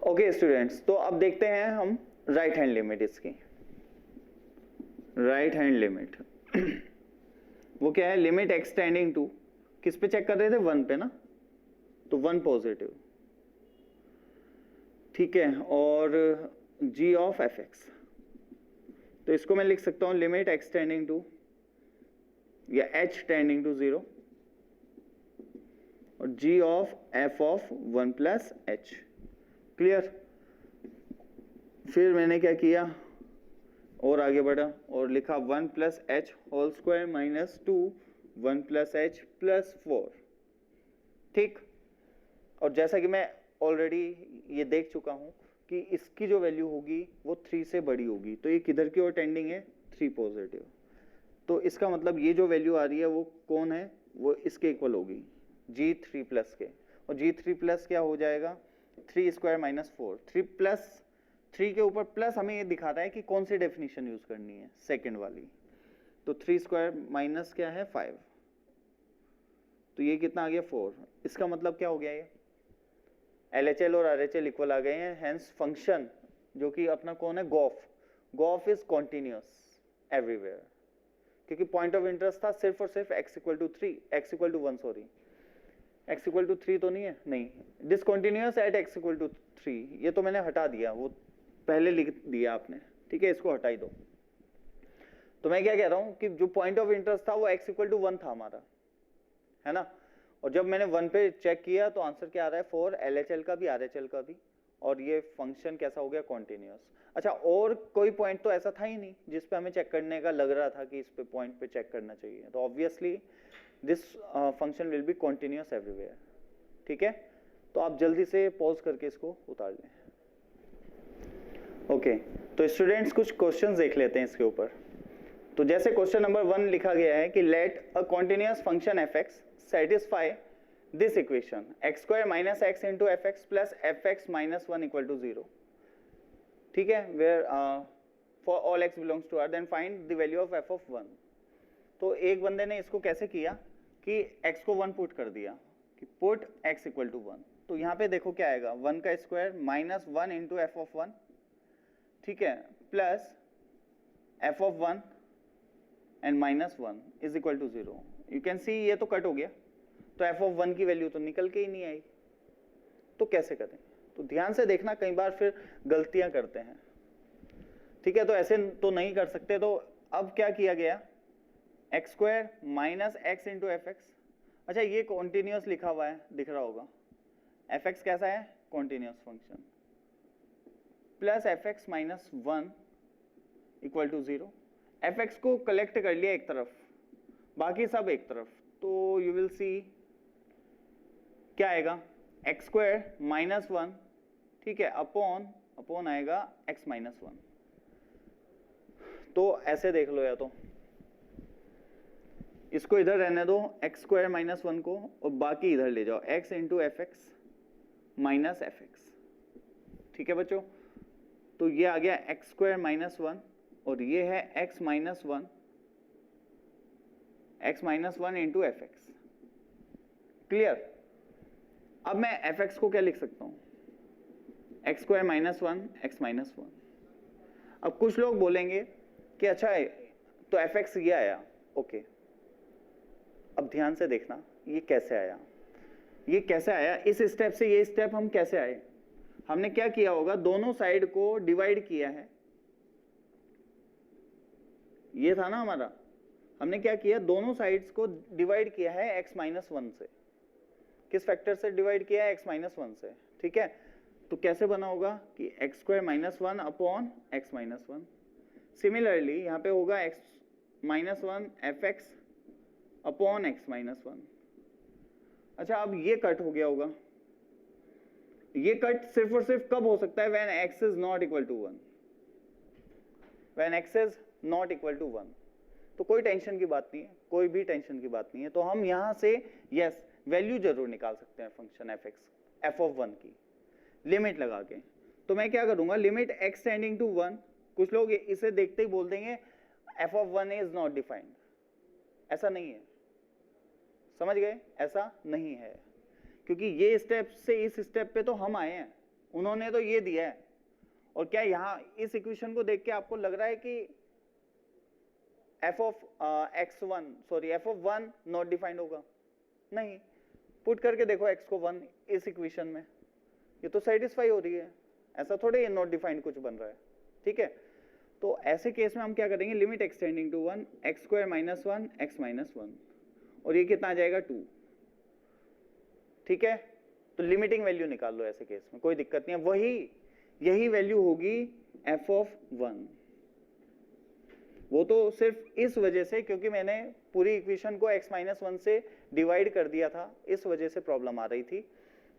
Okay students, तो अब देखते हैं हम राइट हैंड लिमिट. इसकी राइट हैंड लिमिट वो क्या है? लिमिट x टेंडिंग टू, किस पे चेक कर रहे थे? 1 पे ना. तो 1 पॉजिटिव. ठीक है, और g ऑफ fx, तो इसको मैं लिख सकता हूं लिमिट x टेंडिंग टू, या h टेंडिंग टू 0, और g of f of 1 plus h. Clear? फिर मैंने क्या किया और आगे बढ़ा और लिखा 1 plus h whole square minus 2 1 plus h plus 4. ठीक, और जैसा कि मैं ऑलरेडी ये देख चुका हूं कि इसकी जो वैल्यू होगी वो 3 से बड़ी होगी, तो ये किधर की ओर टेंडिंग है, 3 पॉजिटिव। तो इसका मतलब ये जो वैल्यू आ रही है वो कौन है, वो इसके इक्वल होगी g3 प्लस के, और g3 प्लस क्या हो जाएगा 3 स्क्वायर माइनस 4। 3 प्लस 3 के ऊपर प्लस हमें ये दिखाता है कि कौन सी डेफिनेशन यूज करनी है, सेकेंड वाली। तो 3 स्क्वायर माइनस क्या है 5, तो ये कितना आ गया 4। इसका मतलब क्या हो गया, ये LHL और RHL इक्वल आ गए हैं, हेंस फंक्शन जो कि अपना कौन है गोफ इज कॉन्टिन्यूस एवरीवेयर, क्योंकि पॉइंट ऑफ इंटरेस्ट था सिर्फ और सिर्फ x equal to 1 sorry x equal to 3 तो नहीं है, नहीं, discontinuous at x equal to 3, ये तो मैंने हटा दिया, वो पहले लिख दिया आपने, ठीक है, इसको हटा ही दो। तो मैं क्या कह रहा हूं कि जो पॉइंट ऑफ इंटरेस्ट था वो x इक्वल टू 1 था हमारा, है ना, और जब मैंने 1 पे चेक किया तो आंसर क्या आ रहा है 4, LHL का भी RHL का भी, और ये फंक्शन कैसा हो गया कॉन्टिन्यूस। अच्छा, और कोई पॉइंट तो ऐसा था ही नहीं जिस पे हमें चेक करने का लग रहा था कि इस पे पॉइंट पे चेक करना चाहिए, तो obviously this function will be continuous everywhere, ठीक है। तो आप जल्दी से पॉज करके इसको उतार लें। ओके, तो स्टूडेंट्स कुछ क्वेश्चंस देख लेते हैं इसके ऊपर। तो जैसे क्वेश्चन नंबर 1 लिखा गया है कि let a continuous function fx satisfy this equation x square minus x into fx plus fx minus 1 equal to 0, ठीक है, where for all x belongs to R then find the value of f of 1। तो एक बंदे ने इसको कैसे किया कि x को 1 पुट कर दिया कि पुट x इक्वल टू 1, तो यहाँ पे देखो क्या आएगा 1 का square minus 1 into f of 1, ठीक है, plus f of 1 and minus 1 is equal to 0। You can see ये तो कट हो गया, तो एफ ऑफ 1 की वैल्यू तो निकल के ही नहीं आई, तो कैसे करें, तो ध्यान से देखना, कई बार फिर गलतियां करते हैं, ठीक है, तो ऐसे तो नहीं कर सकते। तो अब क्या किया गया, x square minus x into F x, अच्छा ये कॉन्टिन्यूस लिखा हुआ है, दिख रहा होगा, एफ एक्स कैसा है continuous function, plus f x minus 1 equal to 0। F x को कलेक्ट कर लिया एक तरफ, बाकी सब एक तरफ, तो यू विल सी क्या आएगा एक्स स्क्वायर माइनस 1, ठीक है, अपॉन आएगा एक्स माइनस 1। तो ऐसे देख लो, या तो इसको इधर रहने दो एक्स स्क्वायर माइनस 1 को, और बाकी इधर ले जाओ x into F x minus F x, ठीक है बच्चों। तो ये आ गया एक्स स्क्वायर माइनस 1 और ये है x minus 1 into F x, clear. अब मैं एफ एक्स को क्या लिख सकता हूं, x square minus 1 x minus 1। अब कुछ लोग बोलेंगे कि अच्छा है तो एफ एक्स ये आया, ओके, अब ध्यान से देखना ये कैसे आया, ये कैसे आया, इस स्टेप से ये स्टेप हम कैसे आए, हमने क्या किया होगा, दोनों साइड को डिवाइड किया है, ये था ना हमारा, हमने क्या किया, दोनों साइड्स को डिवाइड किया है x माइनस 1 से, किस फैक्टर से डिवाइड किया है, x माइनस 1 से, ठीक है। तो कैसे बना होगा कि x square minus 1 upon x minus 1। Similarly यहाँ पे होगा x minus 1 F x upon x minus 1। अच्छा, अब ये कट हो गया होगा, ये कट सिर्फ और सिर्फ कब हो सकता है, when x is not equal to 1, when x is not equal to 1। तो कोई टेंशन की बात नहीं है, कोई भी टेंशन की बात नहीं है, तो हम यहां से यस वैल्यू जरूर निकाल सकते हैं function f x F of 1 की, लिमिट लगा के। तो मैं क्या करूंगा, लिमिट x टेंडिंग टू 1, कुछ लोग इसे देखते ही बोल देंगे F of 1 is not defined, ऐसा नहीं है, समझ गए, ऐसा नहीं है, क्योंकि ये स्टेप से इस स्टेप पे तो हम आए हैं, उन्होंने तो ये दिया है। और क्या यहां इस इक्वेशन को देख के आपको लग रहा है कि F of F of 1 not defined होगा, नहीं, पुट करके देखो x को 1 इस इक्वेशन में, ये तो सेटिस्फाई हो रही है, ऐसा थोड़े ये नॉट डिफाइंड कुछ बन रहा है, ठीक है। तो ऐसे केस में हम क्या करेंगे, limit x tending to 1 x square minus 1 x minus 1, और ये कितना आ जाएगा 2, ठीक है। तो लिमिटिंग वैल्यू निकाल लो ऐसे केस में, कोई दिक्कत नहीं है, यही वैल्यू होगी एफ ऑफ 1। वो तो सिर्फ इस वजह से, क्योंकि मैंने पूरी इक्वेशन को x माइनस 1 से डिवाइड कर दिया था, इस वजह से प्रॉब्लम आ रही थी,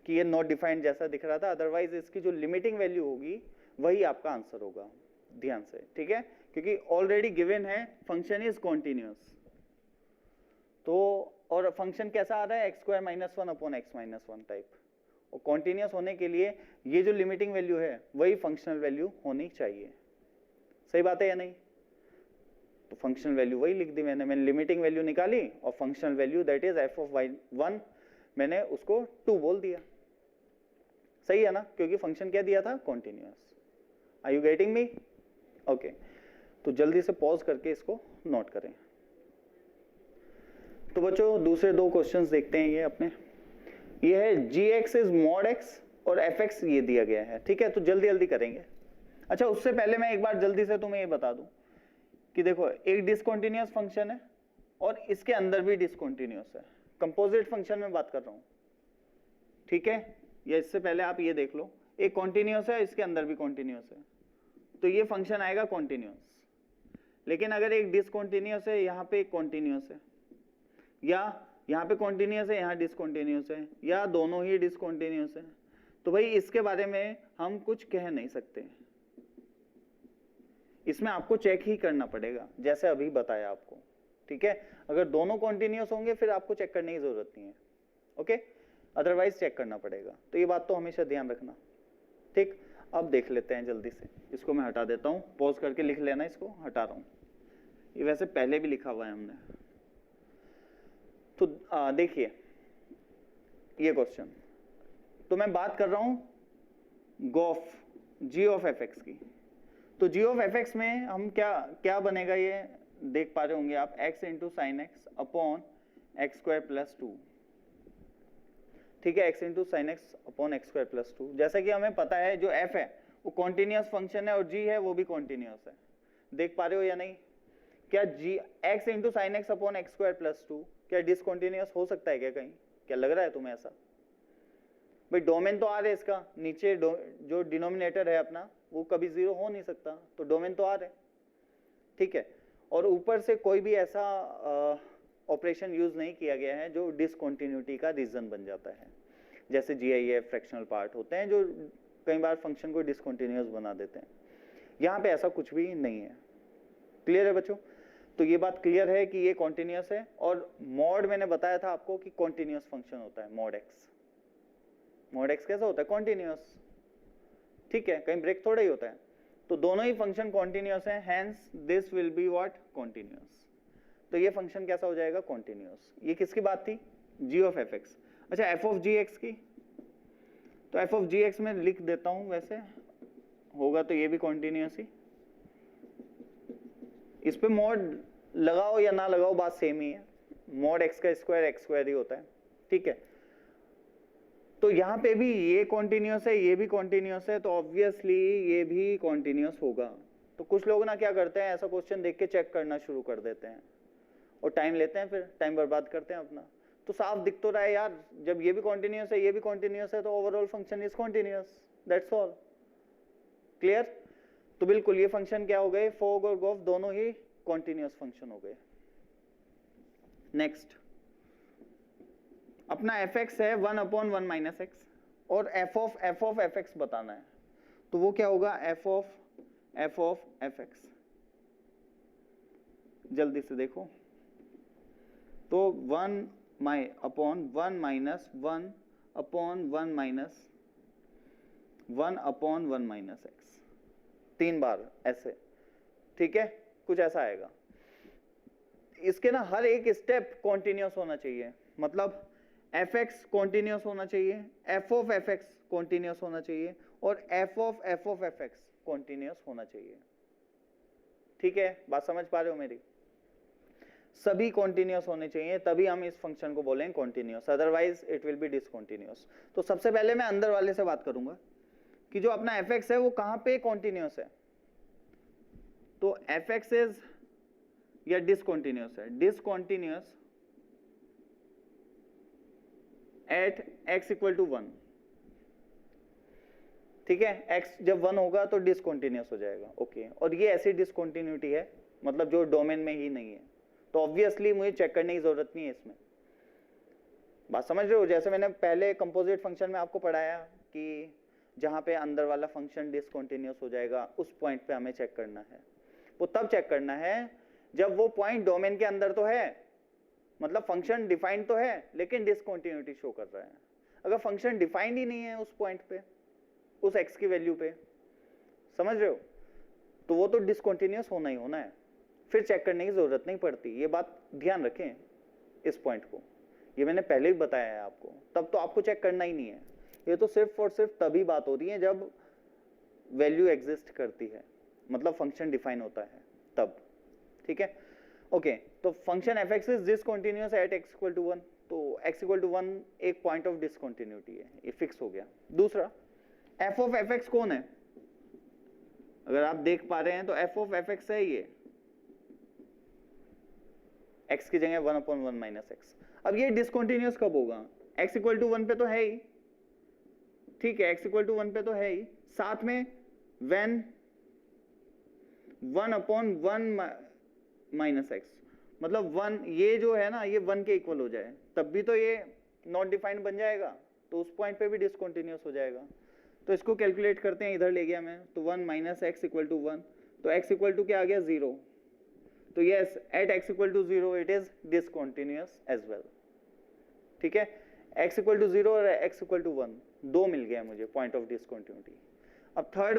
कि ये नॉट डिफाइंड जैसा दिख रहा था, अदरवाइज इसकी जो लिमिटिंग वैल्यू होगी वही आपका आंसर होगा, ध्यान से, ठीक है, क्योंकि ऑलरेडी गिवन है फंक्शन इज कॉन्टिन्यूअस। तो और फंक्शन कैसा आ रहा है, x square minus one upon x minus one type, और कॉन्टिन्यूअस होने के लिए ये जो लिमिटिंग वैल्यू है वही फंक्शनल वैल्यू होनी चाहिए। सही बात है या नहीं? तो फंक्शनल वैल्यू वही लिख दी मैंने लिमिटिंग वैल्यू निकाली और functional value that is f of y one मैंने उसको 2 बोल दिया। सही है ना, क्योंकि फंक्शन क्या दिया था, continuous. Are you getting me? Okay, तो जल्दी से पॉज करके इसको नोट करें। तो बच्चों दूसरे 2 क्वेश्चंस देखते हैं। ये अपने ये है gx इज मॉड x और fx ये दिया गया है, ठीक है, तो जल्दी जल्दी करेंगे। अच्छा, उससे पहले मैं एक बार जल्दी से तुम्हें ये बता दूं कि देखो एक डिसकंटीन्यूअस फंक्शन है और इसके अंदर भी डिसकंटीन्यूअस है, कंपोजिट फंक्शन में बात कर रहा हूं, ठीक है, या इससे पहले आप ये देख लो, एक कॉन्टिन्यूअस है, इसके अंदर भी कॉन्टिन्यूअस है, तो ये फंक्शन आएगा कॉन्टिन्यूअस। लेकिन अगर एक डिसकंटीन्यूअस है, यहाँ पे एक कॉन्टिन्यूअस है, या यहाँ पे कॉन्टिन्यूअस है, यहाँ डिसकंटीन्यूअस है, या दोनों ही डिसकंटीन्यूअस है, तो भाई इसके बारे में हम कुछ कह नहीं सकते, इसमें आपको चेक ही करना पड़ेगा जैसे अभी बताया आपको, ठीक है। अगर दोनों कॉन्टिन्यूअस होंगे फिर आपको चेक करने की जरूरत नहीं है, ओके, अदरवाइज चेक करना पड़ेगा, तो ये बात तो हमेशा ध्यान रखना, ठीक। अब देख लेते हैं जल्दी से, इसको मैं हटा देता हूँ, पॉज करके लिख लेना, इसको हटा रहा हूँ, ये वैसे पहले भी लिखा हुआ है हमने। तो देखिए ये क्वेश्चन, तो मैं बात कर रहा हूं गोफ जी ऑफ एफ एक्स की, तो जी ऑफ एफ एक्स में हम क्या बनेगा, ये देख पा रहे होंगे आप, x into sine x upon x square plus 2, ठीक है, x into sine x upon x square plus 2। जैसा कि हमें पता है जो f है वो कॉन्टिन्यूअस फंक्शन है और g है वो भी कॉन्टिन्यूअस है, देख पा रहे हो या नहीं? क्या जी x into sine x upon x square plus 2 क्या डिसकंटीन्यूअस हो सकता है क्या कहीं? क्या लग रहा है तुम्हें ऐसा? भाई डोमेन तो आर है इसका, नीचे जो डिनोमिनेटर है अपना वो कभी 0 हो नहीं सकता, तो डोमेन तो आर है, ठीक है, और ऊपर से कोई भी ऐसा ऑपरेशन यूज नहीं किया गया है जो डिसकंटिन्यूटी का रीजन बन जाता है, जैसे जीआईएफ फ्रैक्शनल पार्ट होते हैं जो कई बार फंक्शन को डिसकंटिन्यूअस बना देते हैं, यहाँ पे ऐसा कुछ भी नहीं है। क्लियर है बच्चों? तो ये बात क्लियर है कि ये कॉन्टिन्यूअस है, और मॉड मैंने बताया था आपको कि कॉन्टिन्यूअस फंक्शन होता है मॉड एक्स। मॉड एक्स कैसा होता है? कॉन्टिन्यूअस, ठीक है, कहीं ब्रेक थोड़ा ही होता है, तो दोनों ही फंक्शन कॉन्टिन्यूअस हैं, hence this will be what, continuous. तो ये फंक्शन कैसा हो जाएगा? कॉन्टिन्यूअस। ये किसकी बात थी? जी ऑफ एफ एक्स। अच्छा, एफ ऑफ जी एक्स की, तो एफ ऑफ जी एक्स में लिख देता हूं, वैसे होगा तो ये भी कॉन्टिन्यूअस ही, इस पे मॉड लगाओ या ना लगाओ बात सेम ही है, मॉड एक्स का स्क्वायर एक्स स्क्वायर ही होता है, ठीक है। तो यहाँ पे भी ये कॉन्टिन्यूअस है, ये भी कॉन्टिन्यूअस है, तो ऑब्वियसली ये भी कॉन्टिन्यूअस होगा। तो कुछ लोग ना क्या करते हैं, ऐसा क्वेश्चन देख के चेक करना शुरू कर देते हैं और टाइम लेते हैं, फिर टाइम बर्बाद करते हैं अपना। तो साफ दिख तो रहा है यार, जब ये भी कॉन्टिन्यूअस है ये भी कॉन्टिन्यूअस है, तो overall function is continuous, that's all. Clear? तो बिल्कुल ये फंक्शन क्या हो गए, फोग और गोफ दोनों ही कॉन्टिन्यूअस फंक्शन हो गए। नेक्स्ट अपना fx है 1 अपॉन 1 माइनस एक्स, और f ऑफ fx बताना है, तो वो क्या होगा, f ऑफ fx। जल्दी से देखो, तो 1 upon 1 minus 1 upon 1 minus 1 upon 1 minus x, 3 बार ऐसे, ठीक है, कुछ ऐसा आएगा। इसके ना हर एक स्टेप कॉन्टिन्यूअस होना चाहिए, मतलब fx कॉन्टिन्यूअस होना चाहिए, f ऑफ fx कॉन्टिन्यूअस होना चाहिए, और f ऑफ fx कॉन्टिन्यूअस होना चाहिए, ठीक है, बात समझ पा रहे हो मेरी? सभी कॉन्टिन्यूअस होने चाहिए, तभी हम इस फंक्शन को बोलेंगे continuous, otherwise it will be discontinuous. तो सबसे पहले मैं अंदर वाले से बात करूंगा कि जो अपना fx है वो कहां पे कॉन्टिन्यूअस है, तो fx इज या डिसकंटिन्यूअस है, discontinuous at x equal to 1, ठीक है, x जब 1 होगा तो डिसकंटिन्यूअस हो जाएगा, ओके। और ये ऐसी डिसकंटिन्यूटी है मतलब जो डोमेन में ही नहीं है, तो ऑब्वियसली मुझे चेक करने की जरूरत नहीं है इसमें, बात समझ रहे हो? जैसे मैंने पहले कंपोजिट फंक्शन में आपको पढ़ाया कि जहां पे अंदर वाला फंक्शन डिसकंटिन्यूअस हो जाएगा उस पॉइंट पे हमें चेक करना है। वो तब चेक करना है जब वो पॉइंट डोमेन के अंदर तो है, मतलब फंक्शन डिफाइंड तो है लेकिन डिसकंटिन्यूटी शो कर रहा है। अगर फंक्शन डिफाइंड ही नहीं है उस पॉइंट पे, उस x की वैल्यू पे, समझ रहे हो, तो वो तो डिसकंटिन्यूअस होना ही होना है, फिर चेक करने की जरूरत नहीं पड़ती। ये बात ध्यान रखें इस पॉइंट को, ये मैंने पहले ही बताया है आपको। तब तो आपको चेक करना ही नहीं है, ये तो सिर्फ और सिर्फ तभी बात होती है जब वैल्यू एग्जिस्ट करती है, मतलब फंक्शन डिफाइन होता है तब। ठीक है, ओके। तो function f x is discontinuous at x equal to 1, तो x इक्वल टू 1 एक पॉइंट ऑफ डिसकंटिन्यूटी है, ये फिक्स हो गया। दूसरा, f ऑफ एफ एक्स कौन है? अगर आप देख पा रहे हैं तो f ऑफ एफ एक्स है ये, x की जगह 1/1 माइनस एक्स। अब ये डिसकंटिन्यूअस कब होगा? x इक्वल टू 1 पे तो है ही, ठीक है, x इक्वल टू 1 पे तो है ही, साथ में when 1/1 माइनस एक्स, मतलब 1, ये जो है ना ये 1 के इक्वल हो जाए तब भी तो ये नॉट डिफाइंड बन जाएगा, तो उस पॉइंट पे भी डिसकंटिन्यूअस हो जाएगा। तो इसको कैलकुलेट करते हैं, इधर ले गया मैं, तो 1 माइनस एक्स इक्वल टू 1, तो x इक्वल टू क्या आ गया 0, तो yes at x equal to 0 it is discontinuous as well. ठीक है, x इक्वल टू 0 और x इक्वल टू 1 दो मिल गया मुझे पॉइंट ऑफ डिसकंटिन्यूटी। अब थर्ड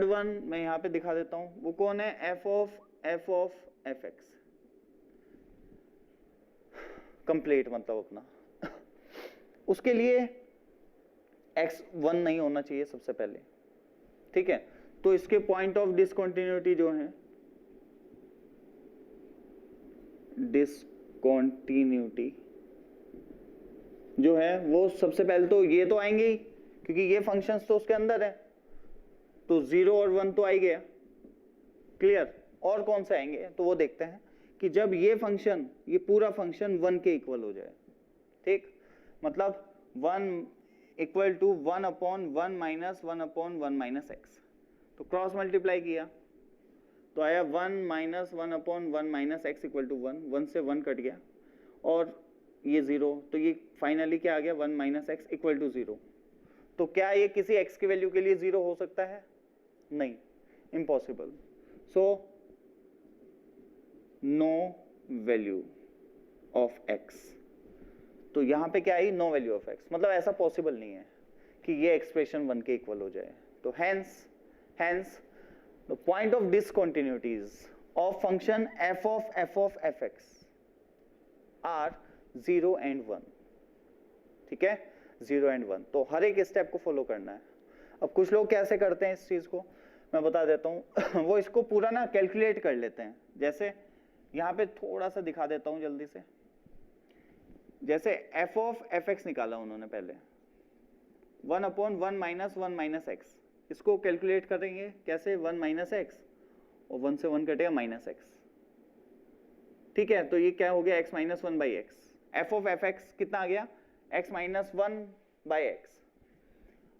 वन मैं यहाँ पे दिखा देता हूँ, वो कौन है? f of F x, complete मतलब अपना उसके लिए x 1 नहीं होना चाहिए सबसे पहले, ठीक है। तो इसके पॉइंट ऑफ डिसकंटिन्यूटी जो है, डिसकंटिन्यूटी जो है वो सबसे पहले तो ये तो आएंगे ही, क्योंकि ये फंक्शंस तो उसके अंदर है, तो 0 और 1 तो आ ही गया, क्लियर। और कौन से आएंगे तो वो देखते हैं कि जब ये फंक्शन, ये पूरा फंक्शन 1 के इक्वल हो जाए, ठीक, मतलब 1 equal to 1/1 minus 1/1 minus x, तो क्रॉस मल्टीप्लाई किया तो आया 1 minus 1/1 minus x equal to 1, 1 से 1 कट गया और ये 0, तो ये फाइनली क्या आ गया 1 माइनस एक्स इक्वल टू 0। तो क्या ये किसी x की वैल्यू के लिए 0 हो सकता है? नहीं, impossible. So no value of x, तो यहां पे क्या है? नो वैल्यू ऑफ x, मतलब ऐसा पॉसिबल नहीं है कि ये एक्सप्रेशन 1 के इक्वल हो जाए। तो hence the point of discontinuities of function f of fx are 0 and 1, ठीक है, 0 and 1। तो हर एक स्टेप को फॉलो करना है। अब कुछ लोग कैसे करते हैं इस चीज को, मैं बता देता हूँ वो इसको पूरा ना कैलकुलेट कर लेते हैं। जैसे यहाँ पे थोड़ा सा दिखा देता हूँ जल्दी से, जैसे f ऑफ एफ एक्स निकाला उन्होंने पहले 1/1 माइनस 1 माइनस एक्स, इसको कैलकुलेट करेंगे कैसे? 1 माइनस एक्स और 1 से 1 कटेगा माइनस एक्स, ठीक है। तो ये क्या हो गया? x minus 1 by x. F of F x कितना आ गया? x minus 1 by x.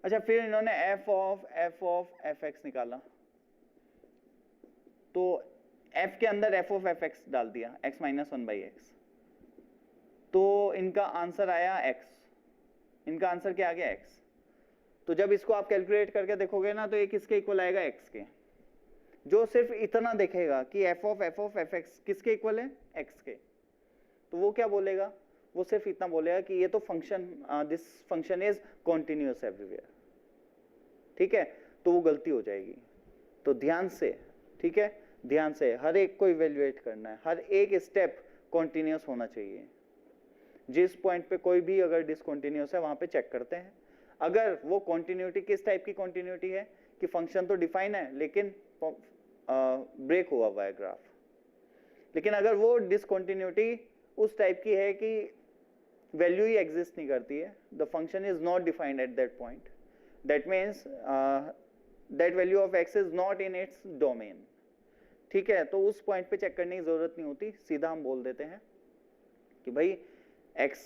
अच्छा, फिर इन्होंने f ऑफ एफ एक्स निकाला, तो f के अंदर f ऑफ एफ एक्स डाल दिया, x माइनस 1 बाई एक्स, तो इनका आंसर आया x, इनका आंसर क्या आ गया? x। तो जब इसको आप कैलकुलेट करके देखोगे ना, तो ये किसके इक्वल आएगा? x के। जो सिर्फ इतना देखेगा कि f ऑफ एफ एक्स किसके इक्वल है? x के, तो वो क्या बोलेगा? वो सिर्फ इतना बोलेगा कि ये तो function, this function is continuous everywhere, ठीक है। तो वो गलती हो जाएगी। तो ध्यान से, ठीक है, ध्यान से हर एक को इवेल्युएट करना है, हर एक स्टेप कॉन्टिन्यूअस होना चाहिए। जिस पॉइंट पे कोई भी अगर डिसकंटिन्यूअस है वहां पे चेक करते हैं। अगर वो कॉन्टिन्यूटी किस टाइप की कॉन्टिन्यूटी है कि फंक्शन तो डिफाइन है लेकिन ब्रेक हुआ है ग्राफ, लेकिन अगर वो डिसकंटिन्यूटी उस टाइप की है कि वैल्यू ही एग्जिस्ट नहीं करती है, the function is not defined at that point, that means that value of x is not in its domain, ठीक है। तो उस पॉइंट पे चेक करने की जरूरत नहीं होती, सीधा हम बोल देते हैं कि भाई x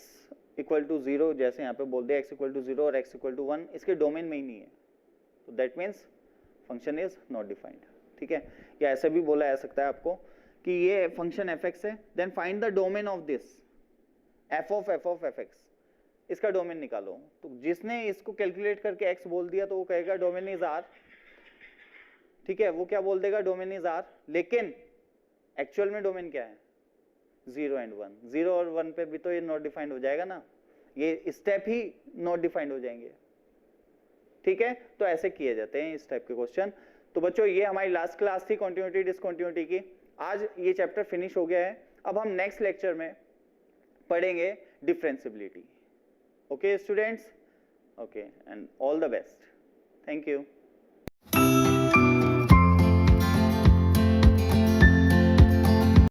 इक्वल टू 0, जैसे यहाँ पे बोल दिया x इक्वल टू 0 और x इक्वल टू 1 इसके डोमेन में ही नहीं है, तो that means function is not defined, ठीक है। या ऐसे भी बोला जा सकता है आपको कि ये फंक्शन f(x) है, then find the domain of this f(f)(f)(x), इसका डोमेन निकालो। तो जिसने इसको कैलकुलेट करके x बोल दिया तो वो कहेगा डोमेन इज R, ठीक है, वो क्या बोल देगा, डोमेन इज R, लेकिन एक्चुअल में डोमेन क्या है, 0 and 1, 0 और 1 पे भी तो ये नॉट डिफाइंड हो जाएगा ना, ये स्टेप ही नॉट डिफाइंड हो जाएंगे, ठीक है। तो ऐसे किए जाते हैं इस टाइप के क्वेश्चन। तो बच्चों ये हमारी लास्ट क्लास थी कॉन्टिन्यूटी डिसकॉन्टिन्यूटी की, आज ये चैप्टर फिनिश हो गया है। अब हम नेक्स्ट लेक्चर में पढ़ेंगे differentiability. Okay students, okay, and all the best, thank you.